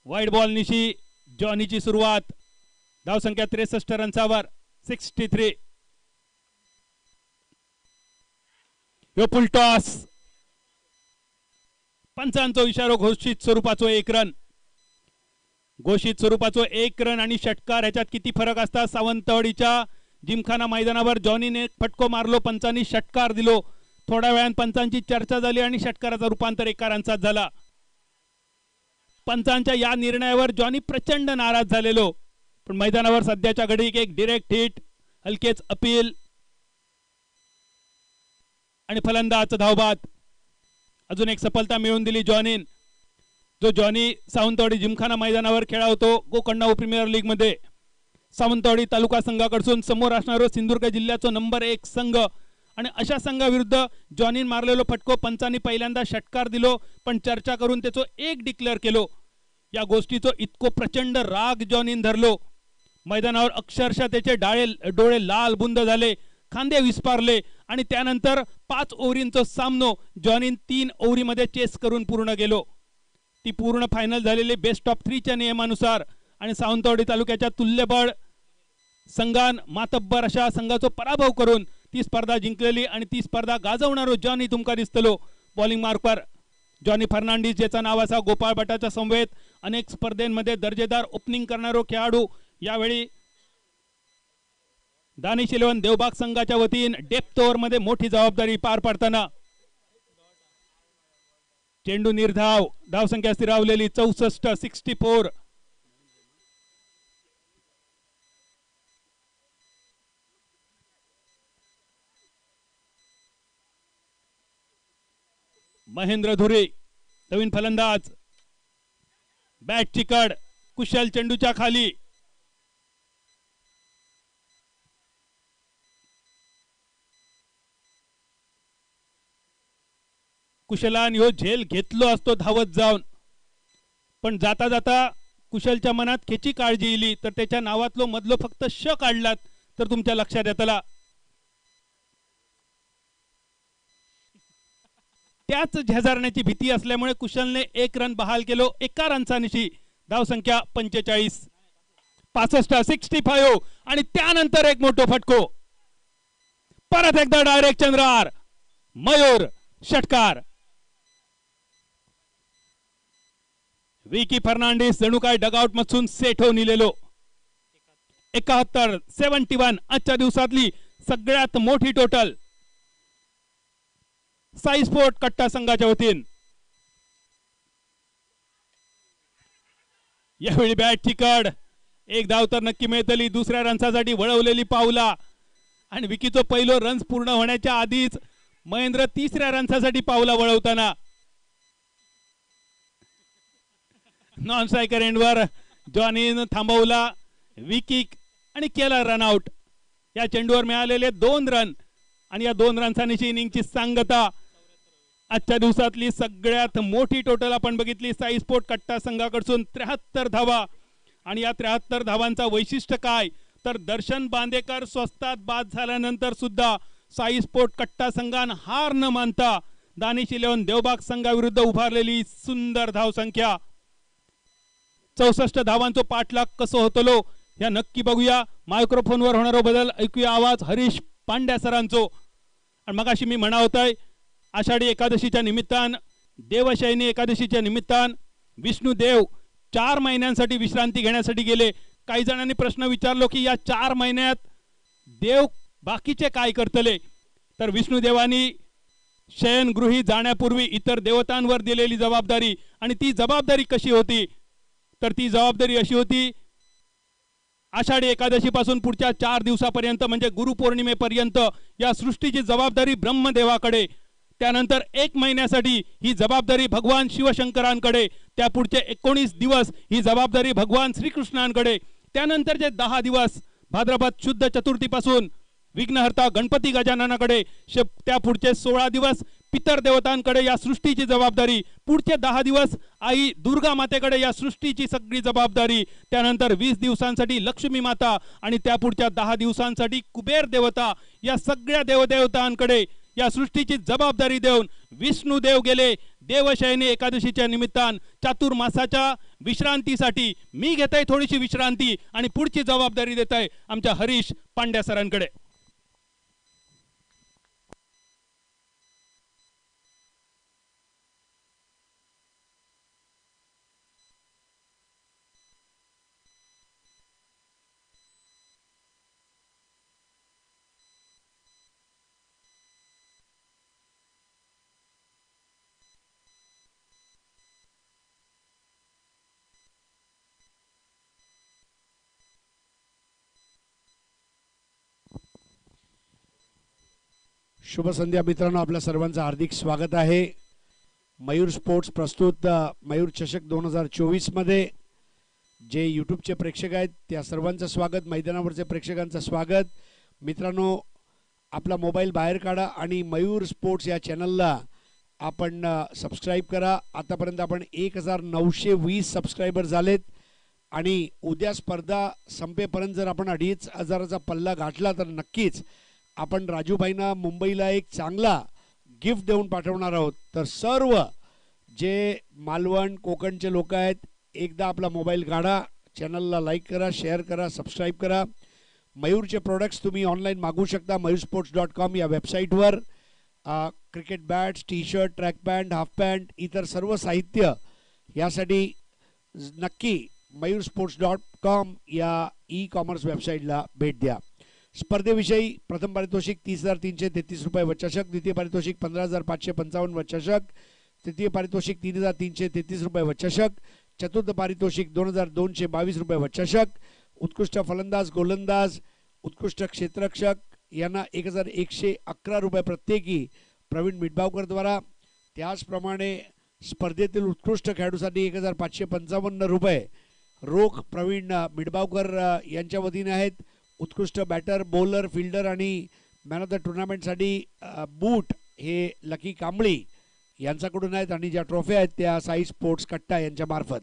वाईड बॉल निशी जॉनीची सुरुवात. धावसंख्या 63 रन्सावर 63. यो फुल टॉस. पंचांचा इशारा घोषित स्वरूपाचो 1 रन. घोषित स्वरूपाचो 1 रन आणि षटकार ह्याच्यात किती फरक असता. सावंतवाडीच्या जिमखाना मैदानावर जॉनीने फटको मारलो. पंचांनी षटकार दिलो. थोड्या वेळात पंचांची चर्चा झाली आणि षटकाराचा रूपांतर 1 रनचाच झाला. पंचांच्या या निर्णयावर जॉनी प्रचंड नाराज झालेलो. पण मैदानावर सध्याच्या घडीक एक डायरेक्ट हिट, हलकेच अपील आणि फलंदाज धावबाद. अजून एक सफलता मिळवून दिली जॉनीन. जो जॉनी सावंतवाडी जिमखाना मैदानावर खेळावतो गोकर्णा प्रीमियर लीग मध्ये. सावंतवाडी तालुका संघाकडून समोर असणारो सिंधुदुर्ग जिल्ह्याचा नंबर 1 संघ आणि अशा संघाविरुद्ध जॉनीन मारलेलो फटको पंचांनी पहिल्यांदा षटकार दिलो. पण चर्चा करून त्याचो 1 डिक्लेअर केलो. या गोष्टीचो इतको प्रचंड राग जॉनीन धरलो. मैदानावर अक्षरशः त्याचे डोळे लाल बुंद झाले, खांदे विस्पारले आणि त्यानंतर 5 ओव्हरींचा सामनो जॉनीन 3 ओव्हरीमध्ये चेस करून पूर्ण गेलो. ती पूर्ण फायनल झालेली बेस्ट ऑफ 3 च्या नियमानुसार आणि सावंतवाडी तालुक्याच्या तुल्यबळ संघान मातब्बर अशा संघाचा पराभव करून ती स्पर्धा जिंकलेली आणि ती स्पर्धा गाजवणारो जॉनी तुमका दिसतलो. बॉलिंग मार्कवर जॉनी फर्नांडिस ज्याचं नाव असा गोपाळ भटाच्या समवेत अनेक स्पर्धेमध्ये दर्जेदार ओपनिंग करणारो खेळाडू. यावेळी दानिश 11 देवबाग संघाच्या वतीने डेप्थ ओव्हर मध्ये मोठी जबाबदारी पार पाडताना. चेंडू निर्धाव. धावसंख्या स्थिरावलेली 64, 64. महेंद्र धुरे नवीन फलंदाज, बॅट चिकड, कुशल चेंडूच्या खाली, कुशलान ह्यो झेल घेतलो असतो धावत जाऊन, पण जाता जाता कुशलच्या मनात खेची काळजी इली तर त्याच्या नावातलो मधलो फक्त श काढलात तर तुमच्या लक्षात येतला. त्याच झेजारण्याची भीती असल्यामुळे कुशलने 1 रन बहाल केलो. 1 रनचा निशी, धावसंख्या 45, 65, 65 आणि त्यानंतर एक मोठो फटको. परत एकदा डायरेक्ट चंद्रार, मयूर षटकार. विकी फर्नांडिस जणू काय डगआउट मधून सेट होऊन इलेलो. 71, 71 आजच्या दिवसातली सगळ्यात मोठी टोटल साई स्पोर्ट कट्टा संघाच्या वतीन. यावेळी बॅट चिकड, एक धाव तर नक्की मिळतली. दुसऱ्या रनसाठी वळवलेली पावला आणि विकीचो पहिलो रन्स पूर्ण होण्याच्या आधीच महेंद्र तिसऱ्या रनसाठी पावला वळवताना नॉन स्ट्रायकर एंडवर जॉनीन थांबवला विकी आणि केला रनआउट. या चेंडूवर मिळालेले 2 रन आणि या 2 रनची इनिंगची सांगता. आजच्या दिवसातली सगळ्यात मोठी टोटल आपण बघितली साई स्पोर्ट कट्टा संघाकडून 73 धावा. आणि या 73 धावांचा वैशिष्ट्य काय तर दर्शन बांदेकर स्वस्तात बाद झाल्यानंतर सुद्धा साई स्पोर्ट कट्टा संघान हार न मानता दानिश 11 देवबाग संघाविरुद्ध उभारलेली सुंदर धावसंख्या. 64 धावांचो पाठलाग कसं होतलो या नक्की बघूया. मायक्रोफोनवर होणारा बदल ऐकूया. आवाज हरीश पांड्या सरांचो. आणि मगाशी मी म्हणा होतंय आषाढी एकादशीच्या निमित्तान, देवशयनी एकादशीच्या निमित्तान विष्णुदेव 4 महिन्यांसाठी विश्रांती घेण्यासाठी गेले. काही जणांनी प्रश्न विचारलो की या 4 महिन्यात देव बाकीचे काय करतले तर विष्णुदेवानी शयनगृही जाण्यापूर्वी इतर देवतांवर दिलेली जबाबदारी. आणि ती जबाबदारी कशी होती तर ती जबाबदारी अशी होती, आषाढी एकादशी पासून पुढच्या 4 दिवसापर्यंत म्हणजे गुरुपौर्णिमेपर्यंत या सृष्टीची जबाबदारी ब्रह्मदेवाकडे, त्यानंतर 1 महिन्यासाठी ही जबाबदारी भगवान शिवशंकरांकडे, त्या पुढचे 19 दिवस ही जबाबदारी भगवान श्रीकृष्णांकडे, त्यानंतरचे 10 दिवस भाद्रपद शुद्ध चतुर्थीपासून विघ्नहर्ता गणपती गजाननाकडे, त्या पुढचे 16 दिवस पितर देवतांकडे या सृष्टीची जबाबदारी, पुढचे 10 दिवस आई दुर्गा मातेकडे या सृष्टीची सगळी जबाबदारी, त्यानंतर 20 दिवसांसाठी लक्ष्मी माता आणि त्या पुढच्या 10 दिवसांसाठी कुबेर देवता, या सगळ्या देवदेवतांकडे या सृष्टीची जबाबदारी देऊन विष्णुदेव गेले देवशयनी एकादशीच्या निमित्तान चातुर्मासाच्या विश्रांतीसाठी. मी घेतोय थोडीशी विश्रांती आणि पुढची जबाबदारी देतोय आमच्या हरीश पांड्या सरांकडे. शुभ संध्या मित्रांनो, आपल्या सर्वांचं हार्दिक स्वागत आहे. मयूर स्पोर्ट्स प्रस्तुत मयूर चषक 2024 मध्ये जे यूट्यूबचे प्रेक्षक आहेत त्या सर्वांचं स्वागत, मैदानावरचे प्रेक्षकांचं स्वागत. मित्रांनो, आपला मोबाईल बाहेर काढा आणि मयूर स्पोर्ट्स या चॅनलला आपण सबस्क्राईब करा. आतापर्यंत आपण 1920 सबस्क्रायबर झालेत आणि उद्या स्पर्धा संपेपर्यंत जर आपण 2500चा पल्ला गाठला तर नक्कीच आपण राजूभाईंना मुंबईला एक चांगला गिफ्ट देऊन पाठवणार आहोत. तर सर्व जे मालवण कोकणचे लोक आहेत, एकदा आपला मोबाईल काढा, चॅनलला लाईक करा, शेअर करा, सबस्क्राईब करा. मयूरचे प्रोडक्ट्स तुम्ही ऑनलाईन मागवू शकता mayursports.com या वेबसाईटवर. Cricket bats, T shirt, track pant, half pant, इतर सर्व साहित्य यासाठी नक्की mayursports.com या ई-कॉमर्स वेबसाईटला भेट द्या. स्पर्धेविषयी प्रथम पारितोषिक 30,333 रुपये व चषक, द्वितीय पारितोषिक 15,555 व चषक, तृतीय पारितोषिक 3,333 रुपये व चषक, चतुर्थ पारितोषिक 2,222 रुपये व चषक. उत्कृष्ट फलंदाज, गोलंदाज, उत्कृष्ट क्षेत्ररक्षक यांना 1,111 रुपये प्रत्येकी प्रवीण मिटबावकर द्वारा. त्याचप्रमाणे स्पर्धेतील उत्कृष्ट खेळाडूसाठी 1555 रुपये रोख प्रवीण मिडबावकर यांच्या वतीने आहेत. उत्कृष्ट बॅटर, बॉलर, फिल्डर आणि मॅन ऑफ द टुर्नामेंटसाठी बूट हे लकी कांबळी यांच्याकडून आहेत आणि ज्या ट्रॉफी आहेत त्या साई स्पोर्ट्स कट्टा यांच्या मार्फत.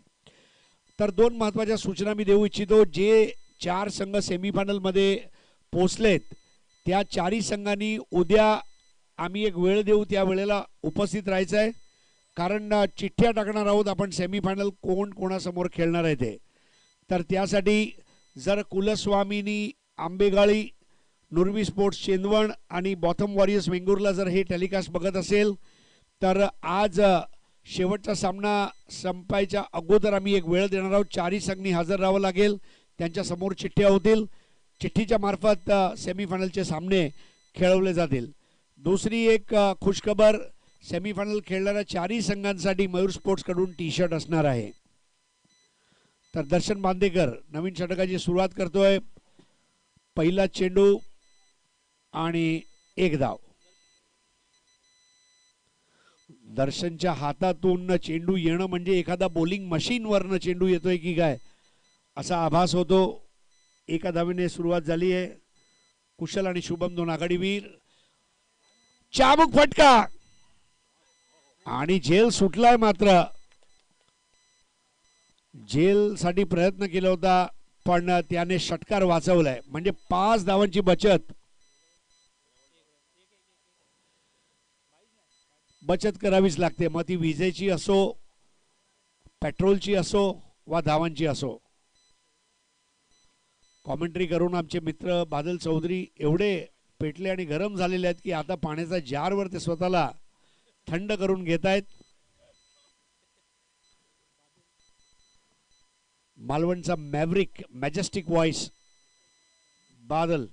तर दोन महत्त्वाच्या सूचना मी देऊ इच्छितो. जे 4 संघ सेमीफायनलमध्ये पोचलेत त्या 4ही संघांनी उद्या आम्ही एक वेळ देऊ, त्या वेळेला उपस्थित राहायचं आहे. कारण चिठ्ठ्या टाकणार आहोत आपण सेमीफायनल कोण कोणासमोर खेळणार आहे ते. तर त्यासाठी जर कुलस्वामिनी आंबेगाळी, नुरवी स्पोर्ट्स चेंदवण आणि बॉथम वॉरियर्स वेंगुर्ला जर हे टेलिकास्ट बघत असेल तर आज शेवटचा सामना संपायच्या अगोदर आम्ही एक वेळ देणार आहोत. 4ही संघांनी हजर राहावं लागेल, त्यांच्यासमोर चिठ्ठ्या होतील, चिठ्ठीच्या मार्फत सेमीफायनलचे सामने खेळवले जातील. दुसरी एक खुशखबर, सेमीफायनल खेळणाऱ्या 4ही संघांसाठी मयूर स्पोर्ट्सकडून टी शर्ट असणार आहे. तर दर्शन बांदेकर नवीन षटकाची सुरुवात करतोय. पहिला चेंडू आणि एक धाव. दर्शनच्या हातातून चेंडू येणं म्हणजे एखादा बॉलिंग मशीनवरनं चेंडू येतोय की काय असा आभास होतो. एका धावेने सुरुवात झाली आहे. कुशल आणि शुभम दोन आघाडीवीर. चाबूक फटका आणि झेल सुटलाय. मात्र झेल साठी प्रयत्न केला होता पण त्याने षटकार वाचवलाय. म्हणजे 5 धावांची बचत करावीच लागते, मग ती विजेची असो, पेट्रोलची असो वा धावांची असो. कॉमेंट्री करून आमचे मित्र बादल चौधरी एवढे पेटले आणि गरम झालेले आहेत की आता पाण्याचा जारवर ते स्वतःला थंड करून घेत आहेत. मालवणचा maverick, majestic voice Badal.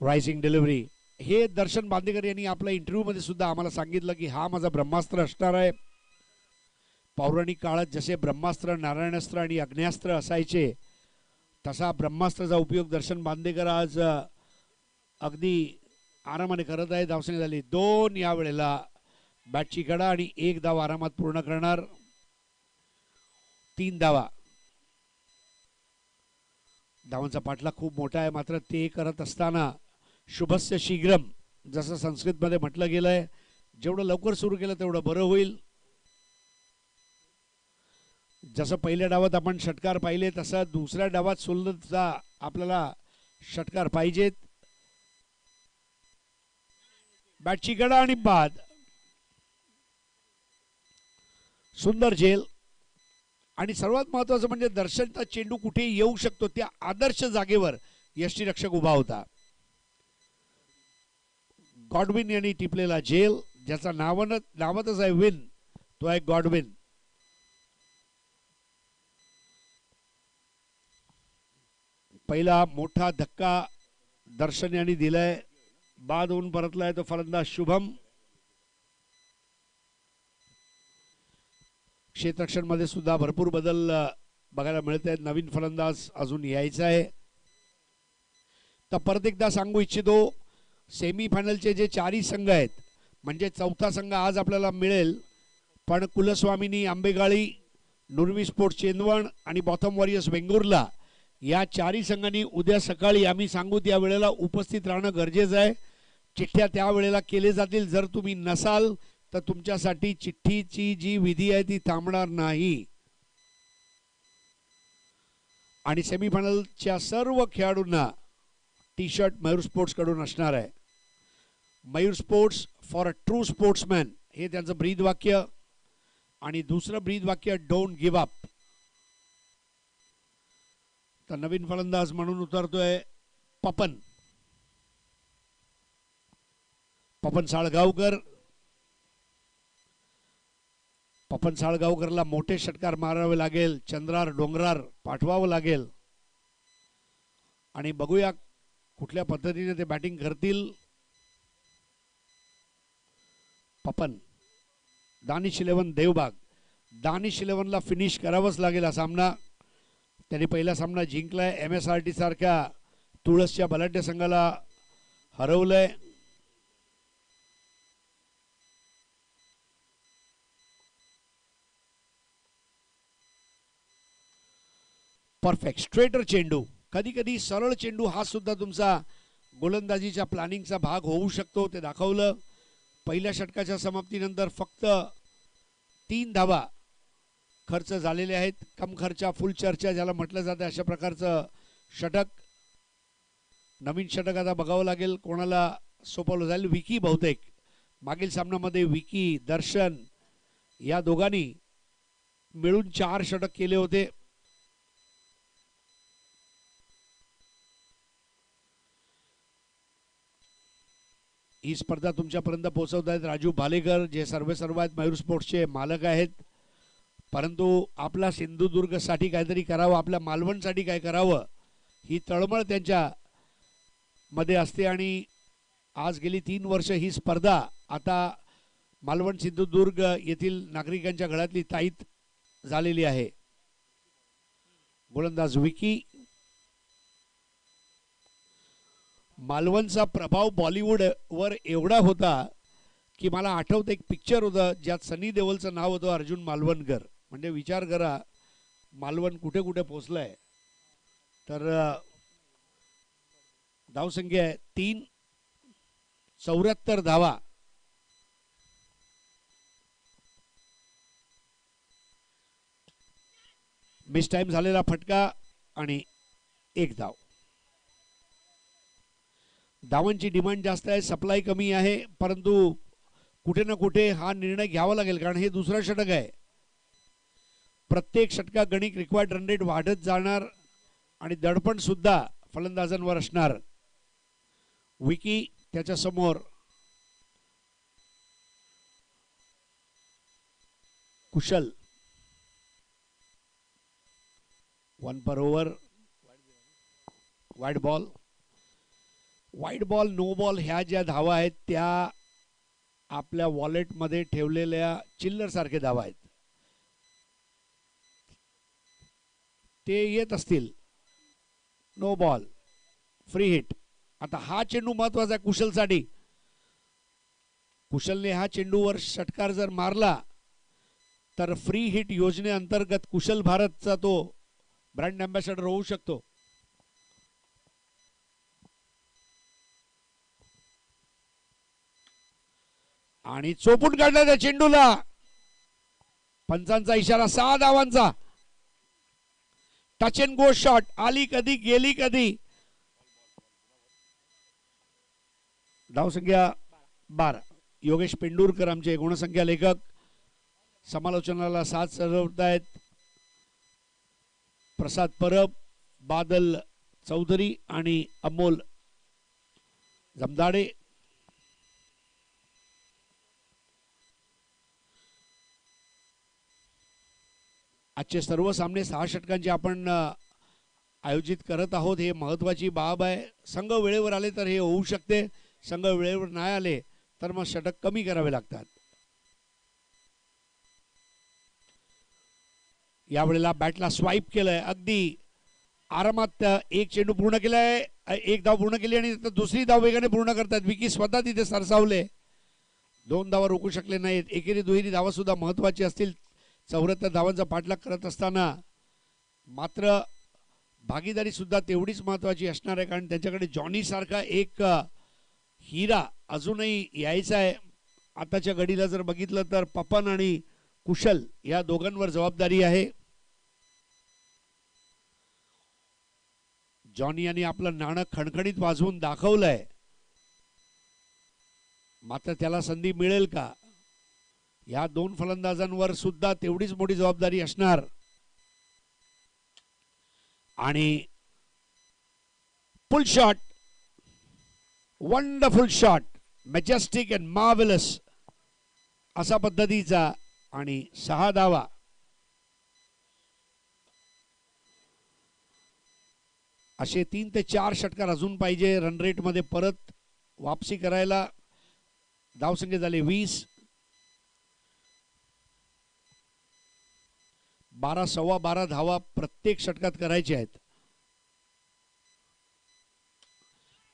Rising delivery. हे दर्शन बांदेकर यांनी आपल्या इंटरव्ह्यू मध्ये सुद्धा आम्हाला सांगितलं की हा माझा ब्रह्मास्त्र असणार आहे. पौराणिक काळात जसे ब्रह्मास्त्र, नारायणास्त्र आणि अग्न्यास्त्र असायचे तसा ब्रह्मास्त्राचा उपयोग दर्शन बांदेकर आज अगदी आरामाने करत आहे. धावसनी झाली 2. या वेळेला बॅटची कडा आणि 1 धाव आरामात पूर्ण करणार. 3 धावा. धावांचा पाठला खूप मोठा आहे. मात्र ते करत असताना शुभस्य शीघ्रम जसं संस्कृतमध्ये म्हटलं गेलंय, जेवढं लवकर सुरू केलं तेवढं बरं होईल. जसं पहिल्या डावात आपण षटकार पाहिले तसं दुसऱ्या डावात सुद्धा आपल्याला षटकार पाहिजेत. बॅटची कडा आणि बाद. सुंदर झेल आणि सर्वात महत्वाचं म्हणजे दर्शनचा चेंडू कुठे येऊ शकतो त्या आदर्श जागेवर यष्टीरक्षक उभा होता. गॉडविन यांनी टिपलेला झेल, ज्याचा नावातच आहे विन, तो आहे गॉडविन. पहिला मोठा धक्का दर्शन यांनी दिलाय. बाद होऊन परतलाय तो फलंदाज शुभम. क्षेत्ररक्षण मध्ये सुद्धा भरपूर बदल बघायला मिळत आहेत. नवीन फलंदाज अजून यायचा आहे. तर परत एकदा सांगू इच्छितो, सेमीफायनलचे जे 4ही संघ आहेत म्हणजे 4था संघ आज आपल्याला मिळेल, पण कुलस्वामिनी आंबेगाळी, नुरवी स्पोर्ट्स चेंदवण आणि बॉथम वॉरियर्स वेंगुर्ला या 4ही संघांनी उद्या सकाळी आम्ही सांगू त्या वेळेला उपस्थित राहणं गरजेचं आहे. चिठ्ठ्या त्या वेळेला केले जातील. जर तुम्ही नसाल तर तुमच्यासाठी चिठ्ठीची जी विधी आहे ती थांबणार नाही. आणि सेमीफायनलच्या सर्व खेळाडूंना टी शर्ट मयूर स्पोर्ट्स कडून असणार आहे. Mayur sports for a true sportsman हे त्यांचं ब्रीद वाक्य. आणि दुसरं ब्रीद वाक्य डोंट गिव्ह अप. तर नवीन फलंदाज म्हणून उतरतोय पपन साळगावकर. पपन साळगावकरला मोठे षटकार मारावे लागेल, चंद्रार डोंगरार पाठवावं लागेल. आणि बघूया कुठल्या पद्धतीने ते बॅटिंग करतील. पपन, दानिश 11 देवबाग. दानिश 11ला फिनिश करावंच लागेल हा सामना. त्यांनी पहिला सामना जिंकलाय. MSRT सारख्या तुळसच्या बलाढ्य संघाला हरवलंय. परफेक्ट स्ट्रेटर चेंडू. कधी कधी सरळ चेंडू हा सुद्धा तुमचा गोलंदाजीच्या प्लॅनिंगचा भाग होऊ शकतो, ते दाखवलं. पहिल्या षटकाच्या समाप्तीनंतर फक्त 3 धावा खर्च झालेले आहेत. कम खर्चा फुल चर्चा ज्याला म्हटलं जातं अशा प्रकारचं षटक. नवीन षटक आता बघावं लागेल कोणाला सोपवलं जाईल. विकी बहुतेक मागील सामन्यामध्ये विकी दर्शन या दोघांनी मिळून 4 षटक केले होते. ही स्पर्धा तुमच्यापर्यंत पोहोचवत आहेत राजू भालेकर, जे सर्व आहेत, मयूर स्पोर्ट्सचे मालक आहेत. परंतु आपला सिंधुदुर्गसाठी काहीतरी करावं, आपल्या मालवणसाठी काय करावं ही तळमळ त्यांच्या मध्ये असते. आणि आज गेली 3 वर्ष ही स्पर्धा आता मालवण सिंधुदुर्ग येथील नागरिकांच्या गळ्यातली ताईत झालेली आहे. गोलंदाज विकी. मालवणचा प्रभाव बॉलिवूड वर एवढा होता की मला आठवतं एक पिक्चर होतं ज्यात सनी देओलचं नाव होतं अर्जुन मालवणकर. म्हणजे विचार करा मालवण कुठे कुठे पोचलंय. तर धावसंख्या आहे 3, 74 धावा. मिस टाइम झालेला फटका आणि 1 धाव. धावांची डिमांड जास्त आहे, सप्लाय कमी आहे, परंतु कुठे ना कुठे हा निर्णय घ्यावा लागेल कारण हे दुसरं षटक आहे. प्रत्येक षटका गणित रिक्वायर्ड रन रेट वाढत जाणार आणि दडपण सुद्धा फलंदाजांवर असणार. विकी त्याच्या समोर Kushal. 1 per over. Wide ball. Wide ball no ball ह्या ज्या धावा आहेत त्या आपल्या वॉलेटमध्ये ठेवलेल्या चिल्लर सारखे धावा आहेत, ते येत असतील. No ball free hit. आता हा चेंडू महत्वाचा आहे कुशलसाठी. कुशलने हा चेंडूवर षटकार जर मारला तर फ्री हिट योजनेअंतर्गत कुशल भारतचा तो ब्रँड अँबॅसेडर होऊ शकतो. आणि चोपून काढला त्या चेंडूला. पंचांचा इशारा 6 धावांचा. Touch and go shot. आली कधी गेली कधी. धावसंख्या 12. योगेश पेंडुरकर आमचे गुणसंख्या लेखक समालोचनाला साथ सरवतायत. प्रसाद परब, बादल चौधरी आणि अमोल जमदाडे. आजचे सर्व सामने 6 षटकांचे आपण आयोजित करत आहोत. हे महत्वाची बाब आहे. संघ वेळेवर आले तर हे होऊ शकते, संघ वेळेवर नाही आले तर मग षटक कमी करावे लागतात. यावेळेला बॅटला स्वाईप केलंय, अगदी आरामात 1 चेंडू पूर्ण केलाय, 1 धाव पूर्ण केली आणि दुसरी धाव वेगाने पूर्ण करतात. विकी स्वतः तिथे सरसावले, 2 धावा रोखू शकले नाहीत. एकेरी दुहेरी धावा सुद्धा महत्वाची असतील 74 धावांचा पाठलाग करत असताना. मात्र भागीदारी सुद्धा तेवढीच महत्वाची असणार आहे कारण त्यांच्याकडे जॉनी सारखा एक हिरा अजूनही यायचा आहे. आताच्या घडीला जर बघितलं तर पपन आणि कुशल या दोघांवर जबाबदारी आहे. जॉनी यांनी आपलं नाणं खणखणीत वाजवून दाखवलंय, मात्र त्याला संधी मिळेल का? या 2 फलंदाजांवर सुद्धा तेवढीच मोठी जबाबदारी असणार. आणि pull shot, wonderful shot, majestic and marvellous असा पद्धतीचा आणि 6 धावा. असे 3 ते 4 षटकार अजून पाहिजे रन रेट मध्ये परत वापसी करायला. धावसंख्या झाले 20. 12 सव्वा 12 धावा प्रत्येक षटकात करायचे आहेत.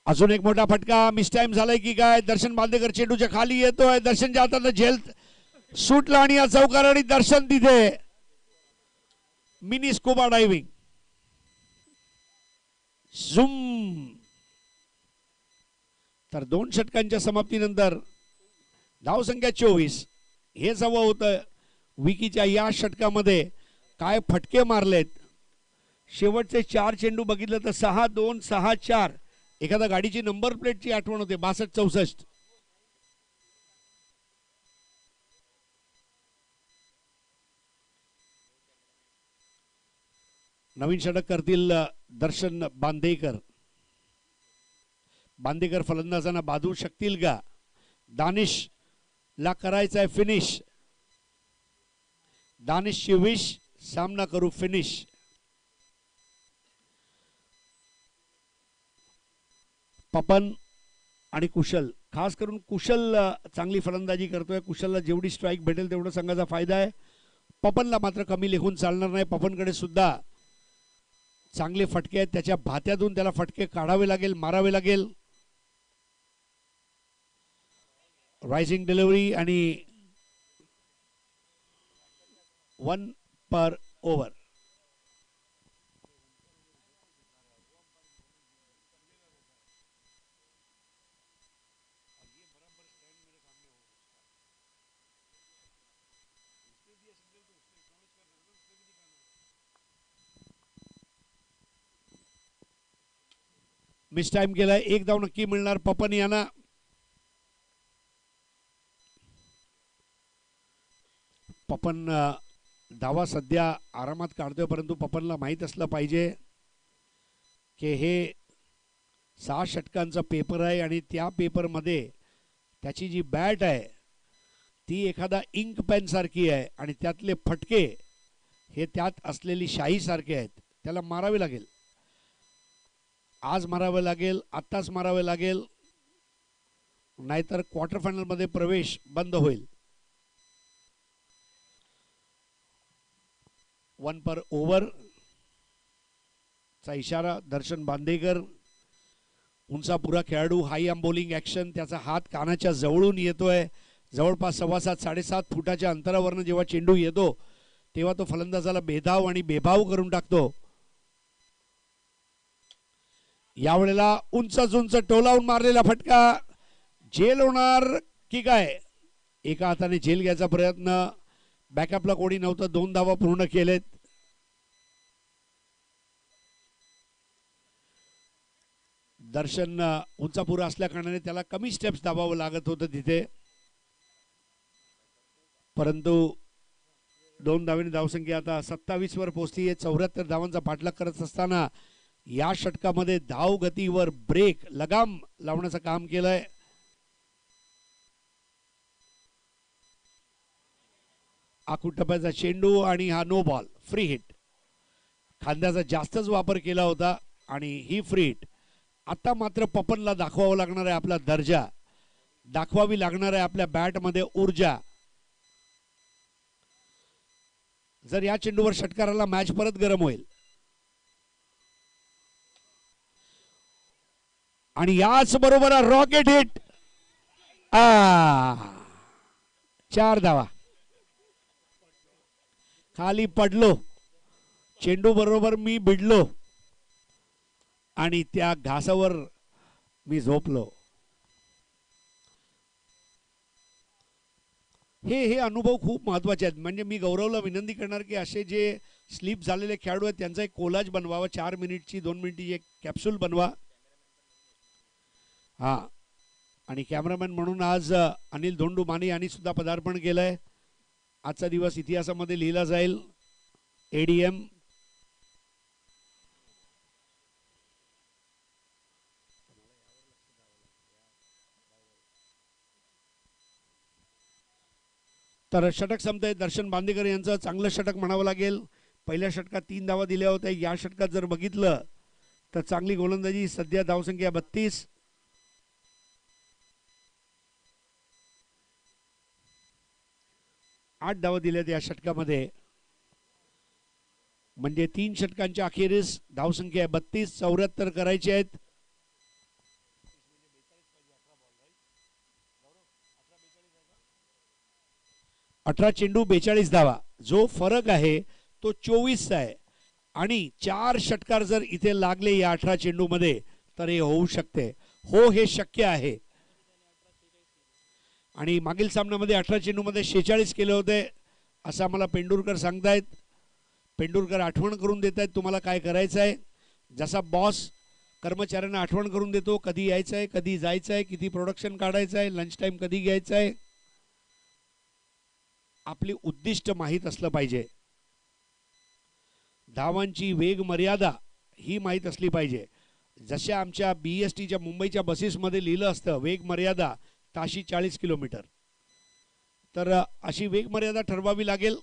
अजून एक मोठा फटका. मिस टाइम झालाय की काय. दर्शन बांदेकर चेंडूच्या खाली येतोय. दर्शनच्या हातात झेल सुटला आणि या चौकार आणि दर्शन तिथे मिनी स्कुबा डायव्हिंग झुम. तर 2 षटकांच्या समाप्तीनंतर धावसंख्या 24. हेच हवं होतं. विकीच्या या षटकामध्ये काय फटके मारलेत. शेवटचे 4 चेंडू बघितलं तर 6-2 6-4. एखादा गाडीची नंबर प्लेटची आठवण होते. 62-64. नवीन षटक करतील दर्शन बांदेकर. बांदेकर फलंदाजांना बाधू शकतील का. दानिश ला करायचा आहे फिनिश. दानिशची विश सामना करू फिनिश. पपन आणि कुशल, खास करून कुशल चांगली फलंदाजी करतोय. कुशलला जेवढी स्ट्राईक भेटेल तेवढा संघाचा फायदा आहे. पपनला मात्र कमी लेखून चालणार नाही. पपनकडे सुद्धा चांगले फटके आहेत. त्याच्या भात्यातून त्याला फटके काढावे लागेल, मारावे लागेल. रायझिंग डिलिव्हरी आणि 1 पर ओव्हर. मिस टाइम केलाय. 1 धाव नक्की मिळणार पपन यांना. पपन धावा सध्या आरामात काढतोय, परंतु पपनला माहीत असलं पाहिजे की हे 6 षटकांचा पेपर आहे आणि त्या पेपरमध्ये त्याची जी बॅट आहे ती एखादा इंक पेन सारखी आहे आणि त्यातले फटके हे त्यात असलेली शाई सारखे आहेत. त्याला मारावे लागेल. आज मारावे लागेल, आत्ताच मारावे लागेल, नाहीतर क्वार्टर फायनल मध्ये प्रवेश बंद होईल. 1 पर ओव्हर चा इशारा दर्शन बांदेकर. उंचापुरा खेळाडू. हाय आर्म बॉलिंग ॲक्शन. त्याचा हात कानाच्या जवळून येतोय. जवळपास 7.5-7.5 फुटाच्या अंतरावरनं जेव्हा चेंडू येतो तेव्हा तो फलंदाजाला बेधाव आणि बेभाव करून टाकतो. यावेळेला उंच टोलावून मारलेला फटका. झेल होणार की काय. एका हाताने झेल घ्यायचा प्रयत्न. बॅकअपला कोणी नव्हतं. 2 धावा पूर्ण केलेत. दर्शन उंचापुरा असल्या कारणाने त्याला कमी स्टेप्स दाबावं लागत होतं तिथे, परंतु 2 धावेने धावसंख्या आता 27 वर पोहोचली आहे. 74 धावांचा पाठलाग करत असताना या षटकामध्ये धाव गतीवर ब्रेक लगाम लावण्याचं काम केलंय. आकुटप्याचा चेंडू आणि हा नो बॉल. Free hit. खांद्याचा जास्तच वापर केला होता आणि ही फ्री हिट. आता मात्र पपनला दाखवावं लागणार आहे आपला दर्जा. दाखवावी लागणार आहे आपल्या बॅटमध्ये ऊर्जा. जर या चेंडूवर षटकाराला मॅच परत गरम होईल. आणि याच बरोबर रॉकेट हिट. 4 धावा. खाली पडलो. चेंडू बरोबर मी भिडलो आणि त्या घासावर मी झोपलो. हे अनुभव खूप महत्त्वाचे आहेत. म्हणजे मी गौरवला विनंती करणार की असे जे स्लीप झालेले खेळाडू आहेत त्यांचा एक कोलाज बनवावा. 4 मिनिटची 2 मिनिटची एक कॅप्सूल बनवा. हां. आणि कॅमेरामॅन म्हणून आज अनिल धोंडू माने यांनी सुद्धा पदार्पण केलंय. आजचा दिवस इतिहासामध्ये लिहिला जाईल. एडीएम तर षटक संपतंय. दर्शन बांदेकर यांचं चांगलं षटक म्हणावं लागेल. पहिल्या षटकात 3 धावा दिल्या होत्या. या षटकात जर बघितलं तर चांगली गोलंदाजी. सध्या धावसंख्या 32. आठ धावा दिल्यात या षटकामध्ये. म्हणजे 3 षटकांच्या अखेरीस धावसंख्या 32. 74 करायचे आहेत. 18 चेंडू 42 धावा. जो फरक आहे तो 24चा आहे आणि 4 षटकार जर इथे लागले या 18 चेंडू मध्ये तर हे होऊ शकते. हो, हे शक्य आहे. आणि मागील सामन्यामध्ये 18 चेंडूमध्ये 46 केले होते असं आम्हाला पेंडुरकर सांगतायत. पेंडुरकर आठवण करून देत आहेत तुम्हाला काय करायचं आहे. जसा बॉस कर्मचाऱ्यांना आठवण करून देतो कधी यायचं आहे, कधी जायचं आहे, किती प्रोडक्शन काढायचं आहे, लंच टाइम कधी घ्यायचं आहे. आपली उद्दिष्ट माहीत असलं पाहिजे. धावांची वेग मर्यादा ही माहीत असली पाहिजे. जशा आमच्या BSTच्या मुंबईच्या बसेसमध्ये लिहिलं असतं वेग मर्यादा ताशी 40 किलोमीटर, तर अशी वेग मर्यादा ठरवावी लागेल.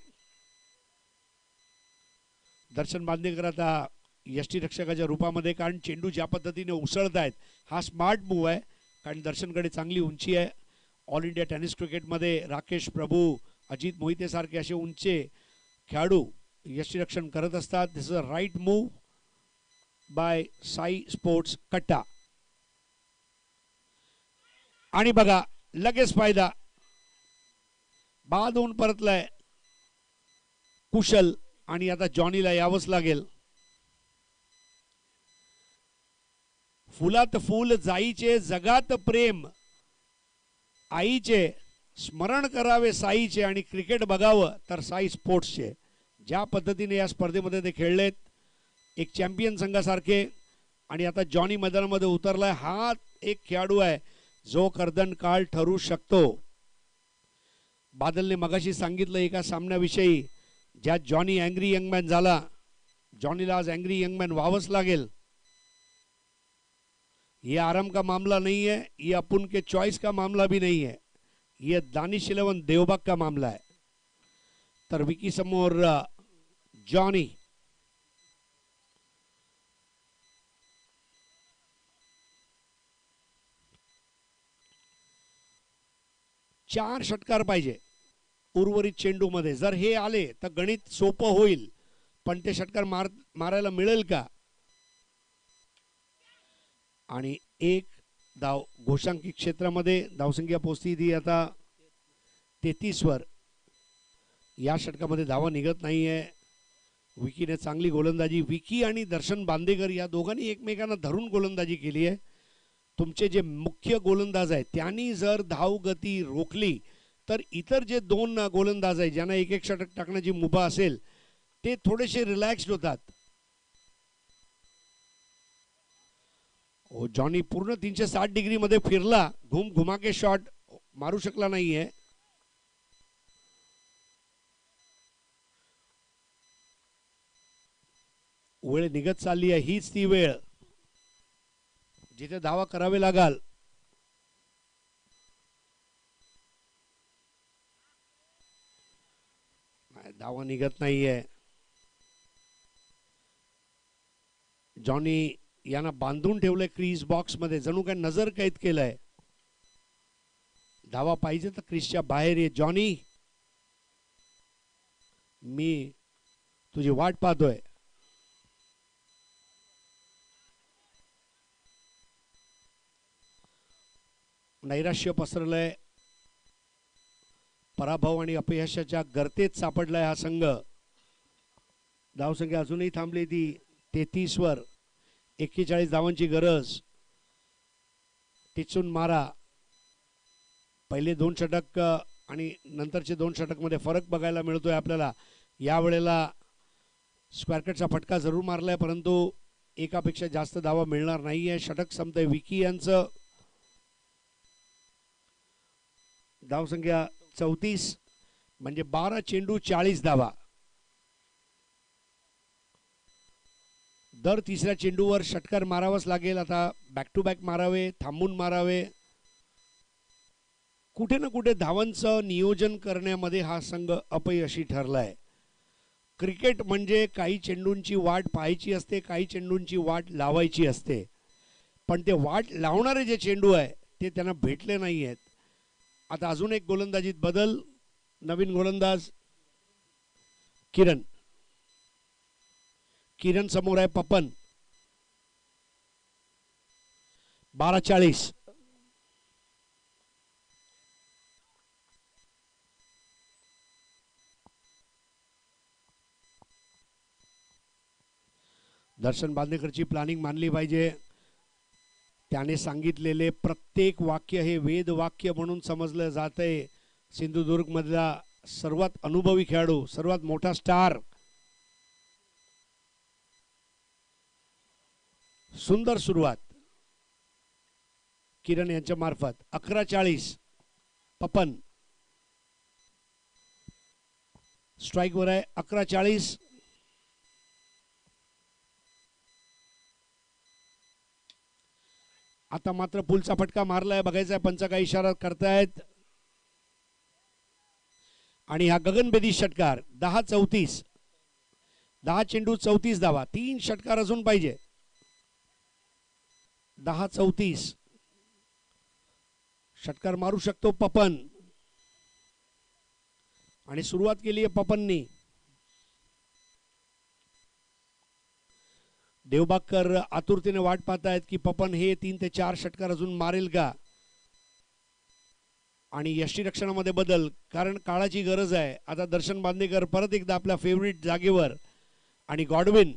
दर्शन बांदेकर आता यष्टीरक्षकाच्या रूपामध्ये, कारण चेंडू ज्या पद्धतीने उसळत आहेत हा स्मार्ट मूव आहे, कारण दर्शनकडे चांगली उंची आहे. ऑल इंडिया टेनिस क्रिकेटमध्ये राकेश प्रभू, अजित मोहिते सारखे असे उंचे खेळाडू यष्टीरक्षण करत असतात. This is a right move by Sai sports Katta. आणि बघा लगेच फायदा, बाद होऊन परतलाय कुशल आणि आता जॉनीला यावंच लागेल. फुलात फूल जाईचे जगात प्रेम आईचे, स्मरण करावे साईचे आणि क्रिकेट बघावं तर साई स्पोर्ट्सचे. ज्या पद्धतीने या स्पर्धेमध्ये ते खेळलेत एक चॅम्पियन संघासारखे, आणि आता जॉनी मैदानामध्ये उतरलाय. हा एक खेळाडू आहे जो कर्दन काळ ठरू शकतो. बादलने मगाशी सांगितलं एका सामन्याविषयी ज्यात जॉनी अँग्री यंगमॅन झाला. जॉनीला आज अँग्री यंगमॅन व्हावंच लागेल. ये आराम का मामला नहीं है, ये अपुन के चॉइस का मामला भी नहीं है, ये दानिश 11 देवबाग का मामला है. तर विकी समोर जॉनी. चार षटकार पाहिजे उर्वरित चेंडू मध्ये. जर हे आले तर गणित सोपं होईल, पण ते षटकार मारायला मिळेल का. आणि एक धाव घोषांकी क्षेत्रामध्ये धावसंख्या पोहोचती ती आता 33 वर. या षटकामध्ये धावा निघत नाहीये. विकीने चांगली गोलंदाजी, विकी आणि दर्शन बांदेकर या दोघांनी एकमेकांना धरून गोलंदाजी केली आहे. तुमचे जे मुख्य गोलंदाज आहेत त्यांनी जर धावगती रोखली तर इतर जे दोन गोलंदाज आहेत ज्यांना एक एक षटक टाकण्याची मुभा असेल ते थोडेसे रिलॅक्स्ड होतात. जॉनी पूर्ण 360 डिग्री मध्ये फिरला, घुमा के शॉट मारू शकला नाहीये. वेळ निघत चालली आहे, हीच ती वेळ जिथे धावा करावे लागाल. धावा निघत नाहीये. जॉनी यांना बांधून ठेवलंय क्रीज बॉक्स मध्ये, जणू काय नजर कैद केलंय. धावा पाहिजे तर क्रीजच्या बाहेर ये जॉनी, मी तुझी वाट पाहतोय. नैराश्य पसरलंय, पराभव आणि अपयशाच्या गर्तेत सापडलाय हा संघ. धावसंख्या अजूनही थांबली ती 33 वर. 41 धावांची गरज. टिचून मारा. पहिले 2 षटक आणि नंतरचे 2 षटक मध्ये फरक बघायला मिळतोय आपल्याला. यावेळेला स्क्वेअरकटचा फटका जरूर मारलाय परंतु एकापेक्षा जास्त धावा मिळणार नाहीये. षटक संपतंय विकी यांचं. धावसंख्या 34 म्हणजे 12 चेंडू 40 धावा. दर तिसऱ्या चेंडूवर षटकार मारावाच लागेल. आता बॅक टू बॅक मारावे, थांबून मारावे. कुठे ना कुठे धावांचं नियोजन करण्यामध्ये हा संघ अपयशी ठरलाय. क्रिकेट म्हणजे काही चेंडूंची वाट पाहायची असते, काही चेंडूंची वाट लावायची असते, पण ते वाट लावणारे जे चेंडू आहे ते त्यांना भेटले नाही आहेत. आता अजून एक गोलंदाजीत बदल. नवीन गोलंदाज किरण. किरण समोर आहे पपन. 12-40. दर्शन बांदेकरची प्लॅनिंग मानली पाहिजे. त्याने सांगितलेले प्रत्येक वाक्य हे वेद वाक्य म्हणून समजलं जातंय. सिंधुदुर्ग मधला सर्वात अनुभवी खेळाडू, सर्वात मोठा स्टार. सुंदर सुरुवात किरण यांच्या मार्फत. 11:40 पपन स्ट्राइक वर आहे. 11:40. आता मात्र पुलचा फटका मारलाय, बघायचा आहे पंच काय इशारा करतायत. आणि हा गगनभेदी षटकार. 10:34. 10 चेंडू 34 धावा. 3 षटकार अजून पाहिजे. 10:34 षटकार मारू शकतो पपन. आणि सुरुवात केली आहे पपननी. देवबागकर आतुरतेने वाट पाहतायत की पपन हे 3 ते 4 षटकार अजून मारेल का. आणि यष्टीरक्षणामध्ये बदल, कारण काळाची गरज आहे. आता दर्शन बांदेकर परत एकदा आपल्या फेवरेट जागेवर आणि गॉडविन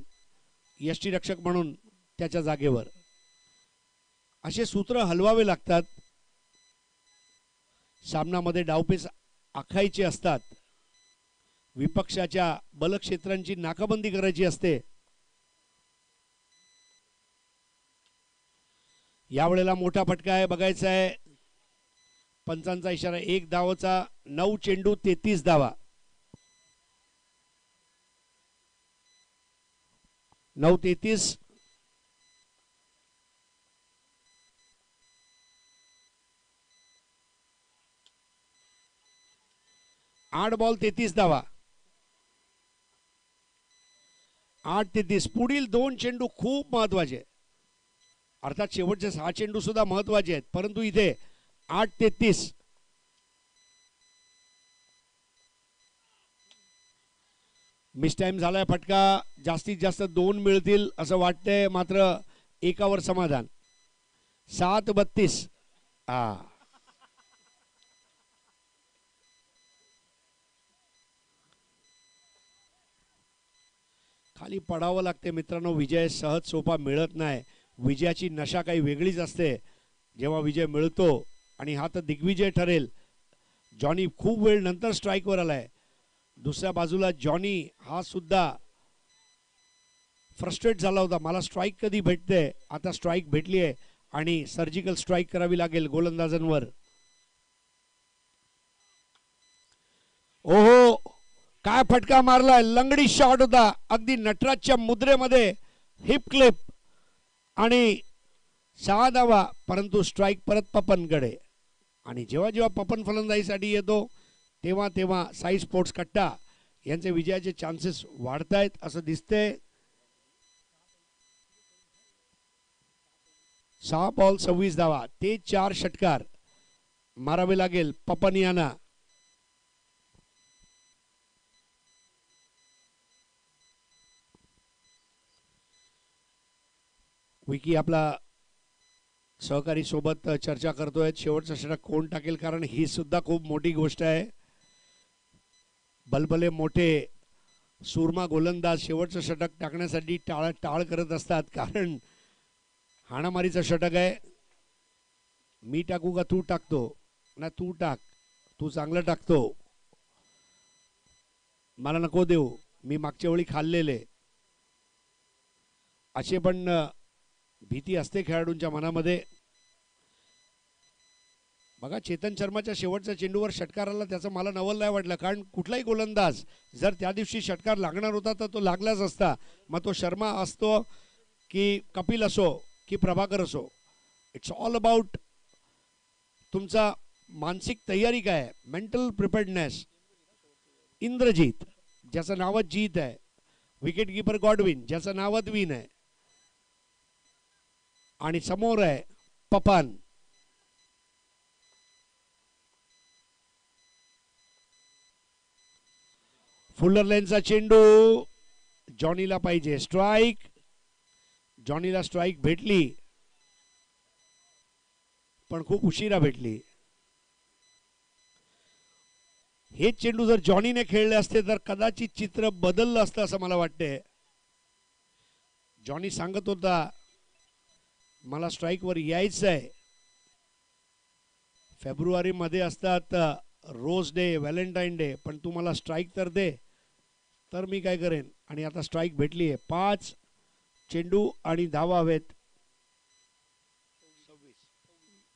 यष्टीरक्षक म्हणून त्याच्या जागेवर. असे सूत्र हलवावे लागतात. सामनामध्ये डावपेच आखायचे असतात. विपक्षाच्या बलक्षेत्रांची नाकाबंदी करायची असते. यावेळेला मोठा फटका आहे, बघायचा आहे. पंचांचा इशारा. 1 धावाचा. 9 चेंडू 33 धावा. 9:33. 8 बॉल 33 धावा. 8:33. पुढील 2 चेंडू खूप महत्वाचे. अर्थात शेवटचे 6 चेंडू सुद्धा महत्वाचे आहेत, परंतु इथे 8:33. मिस टाइम झालाय फटका. जास्तीत जास्त 2 मिळतील असं वाटतंय, मात्र एकावर समाधान. 7:32. खाली पडावं लागते मित्रांनो. विजय सहज सोपा मिळत नाही. विजयाची नशा काही वेगळीच असते जेव्हा विजय मिळतो, आणि हा तर दिग्विजय ठरेल. जॉनी खूप वेळ नंतर स्ट्राइकवर आलाय. दुसऱ्या बाजूला जॉनी हा सुद्धा फ्रस्ट्रेट झाला होता. मला स्ट्राइक कधी भेटते. आता स्ट्राइक भेटली आहे आणि सर्जिकल स्ट्राइक करावी लागेल गोलंदाजांवर. ओहो, काय फटका मारलाय. लंगडी शॉट होता. अगदी नटराजच्या मुद्रेमध्ये. हिप क्लिप आणि 6 धावा. परंतु स्ट्राइक परत पपनकडे. आणि जेव्हा जेव्हा पपन फलंदाजीसाठी येतो तेव्हा तेव्हा साई स्पोर्ट्स कट्टा यांचे विजयाचे चान्सेस वाढतायत असं दिसतंय. 6 बॉल 26 धावा. ते 4 षटकार मारावे लागेल पपन यांना. विकी आपला सहकारी सोबत चर्चा करतोय शेवटचा षटक कोण टाकेल, कारण ही सुद्धा खूप मोठी गोष्ट आहे. बलबले मोठे सूरमा गोलंदाज शेवटचं षटक टाकण्यासाठी टाळ करत असतात, कारण हाणामारीचं षटक आहे. मी टाकू का तू टाकतो. ना तू टाक, तू चांगलं टाकतो, मला नको देऊ, मी मागच्या वेळी खाल्लेले. असे पण भीती असते खेळाडूंच्या मनामध्ये. बघा चेतन शर्माच्या शेवटच्या चेंडूवर षटकार आला, त्याचं मला नवल नाही वाटलं, कारण कुठलाही गोलंदाज जर त्या दिवशी षटकार लागणार होता तर तो लागलाच असता. मग तो शर्मा असतो की कपिल असो की प्रभाकर असो. इट्स ऑल अबाउट तुमचा मानसिक तयारी काय आहे, मेंटल प्रिपेअर्डनेस. इंद्रजीत ज्याचं नावच जीत आहे, विकेट कीपर गॉडविन ज्याचं नावच विन आहे, आणि समोर आहे पपन. फुलर लेनचा चेंडू जॉनीला पाहिजे स्ट्राइक. जॉनीला स्ट्राइक भेटली पण खूप उशिरा भेटली. हे चेंडू जर जॉनीने खेळले असते तर कदाचित चित्र बदललं असतं असं मला वाटते. जॉनी सांगत होता मला स्ट्राईकवर यायचं आहे. फेब्रुवारीमध्ये असतात रोज डे, व्हॅलेंटाईन डे, पण तू मला स्ट्राईक तर दे, तर मी काय करेन. आणि आता स्ट्राईक भेटली आहे. 5 चेंडू आणि धावा हवेत.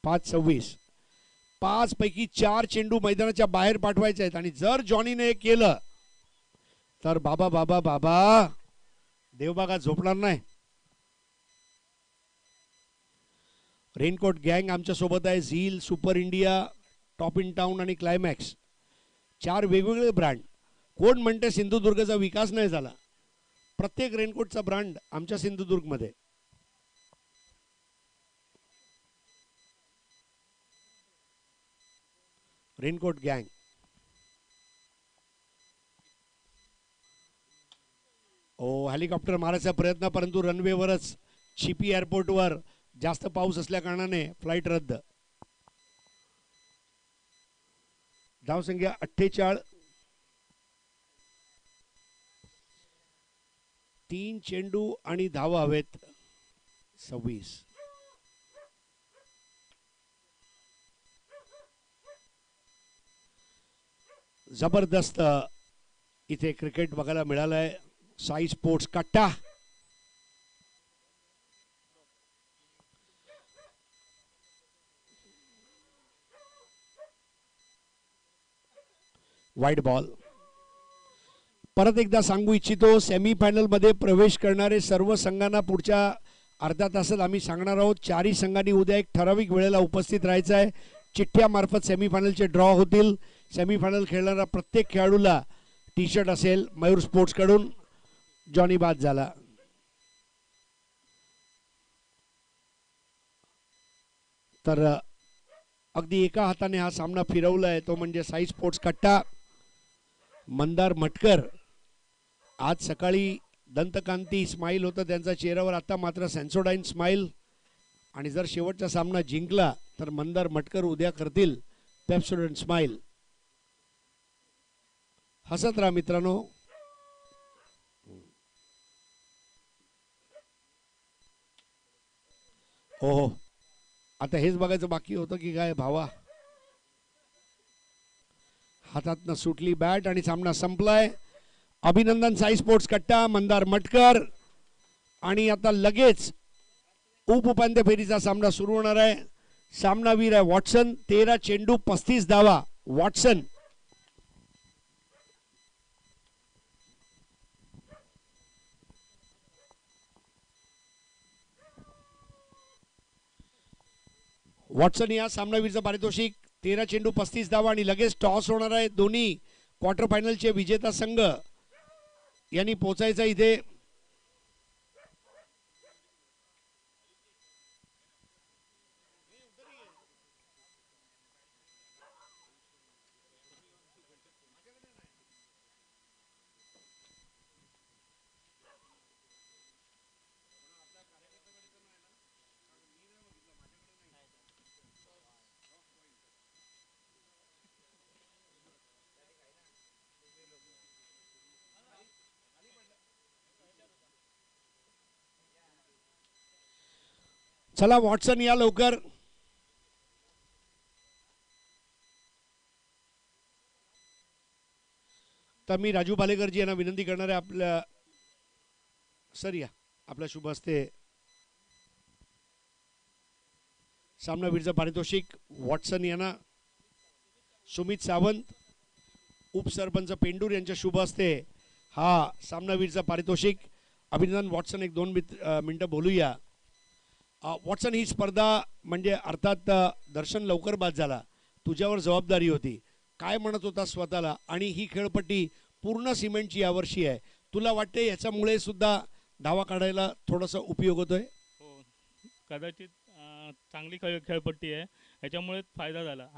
5-26. 5 पैकी 4 चेंडू मैदानाच्या बाहेर पाठवायचे आहेत. आणि जर जॉनीने हे केलं तर बाबा बाबा बाबा देवबागा झोपणार नाही. रेनकोट गँग आमच्या सोबत आहे. झील, super India, top in town आणि क्लायमॅक्स. 4 वेगवेगळे ब्रँड. कोण म्हणते सिंधुदुर्गचा विकास नाही झाला? प्रत्येक रेनकोटचा ब्रँड आमच्या सिंधुदुर्गमध्ये. रेनकोट गँग. हेलिकॉप्टर मारायचा प्रयत्न, परंतु रनवेवरच चिपी एअरपोर्टवर जास्त पाऊस असल्या कारणाने फ्लाईट रद्द. धावसंख्या 48. 3 चेंडू आणि धावा हवेत. 26. जबरदस्त इथे क्रिकेट बघायला मिळालंय. साई स्पोर्ट्स कट्टा. वाईट बॉल. परत एकदा सांगू इच्छितो, सेमीफायनल मध्ये प्रवेश करणारे सर्व संघांना पुढच्या अर्ध्या तासात आम्ही सांगणार आहोत. 4ही संघांनी उद्या एक ठराविक वेळेला उपस्थित राहायचं आहे. चिठ्ठ्यामार्फत सेमीफायनलचे ड्रॉ होतील. सेमीफायनल खेळणारा प्रत्येक खेळाडूला टी शर्ट असेल मयूर स्पोर्ट्स कडून. जॉनी बाद झाला. तर अगदी एका हाताने हा सामना फिरवलाय तो म्हणजे साई स्पोर्ट्स कट्टा. मंदार मटकर. आज सकाळी दंतकांती स्माईल होतं त्यांच्या चेहऱ्यावर, आता मात्र सेन्सोडाईन स्माईल. आणि जर शेवटचा सामना जिंकला तर मंदार मटकर उद्या करतील पेप्सोडंट स्माईल. हसत राहा मित्रांनो. हो, आता हेच बघायचं बाकी होतं की काय भावा. हातातनं सुटली बॅट आणि सामना संपलाय. अभिनंदन साई स्पोर्ट्स कट्टा, मंदार मटकर. आणि आता लगेच उपांत्य फेरीचा सामना सुरू होणार आहे. सामनावीर आहे वॉटसन. 13 चेंडू 35 धावा. वॉटसन. वॉटसन या सामनावीरचं पारितोषिक. 13 चेंडू 35 धावा. आणि लगेच टॉस होणार आहे. दोन्ही क्वार्टर फायनलचे विजेता संघ यांनी पोहोचायचं इथे. चला वॉटसन या लवकर. तर मी राजू पालेकरजी यांना विनंती करणार आहे, आपल्या सर या आपल्या शुभ हस्ते सामनावीरचं पारितोषिक वॉटसन यांना. सुमित सावंत उपसरपंच पेंडूर यांच्या शुभ हस्ते हा सामनावीरचं पारितोषिक. अभिनंदन वॉटसन. एक 2 मिनिटं बोलूया. वॉटसन, ही स्पर्धा म्हणजे अर्थात दर्शन लवकर बाद झाला, तुझ्यावर जबाबदारी होती. काय म्हणत होता स्वतःला? आणि ही खेळपट्टी पूर्ण सिमेंटची यावर्षी आहे. तुला वाटते याच्यामुळे सुद्धा धावा काढायला थोडासा उपयोग होतोय? हो, कदाचित चांगली खेळपट्टी आहे, याच्यामुळे फायदा झाला.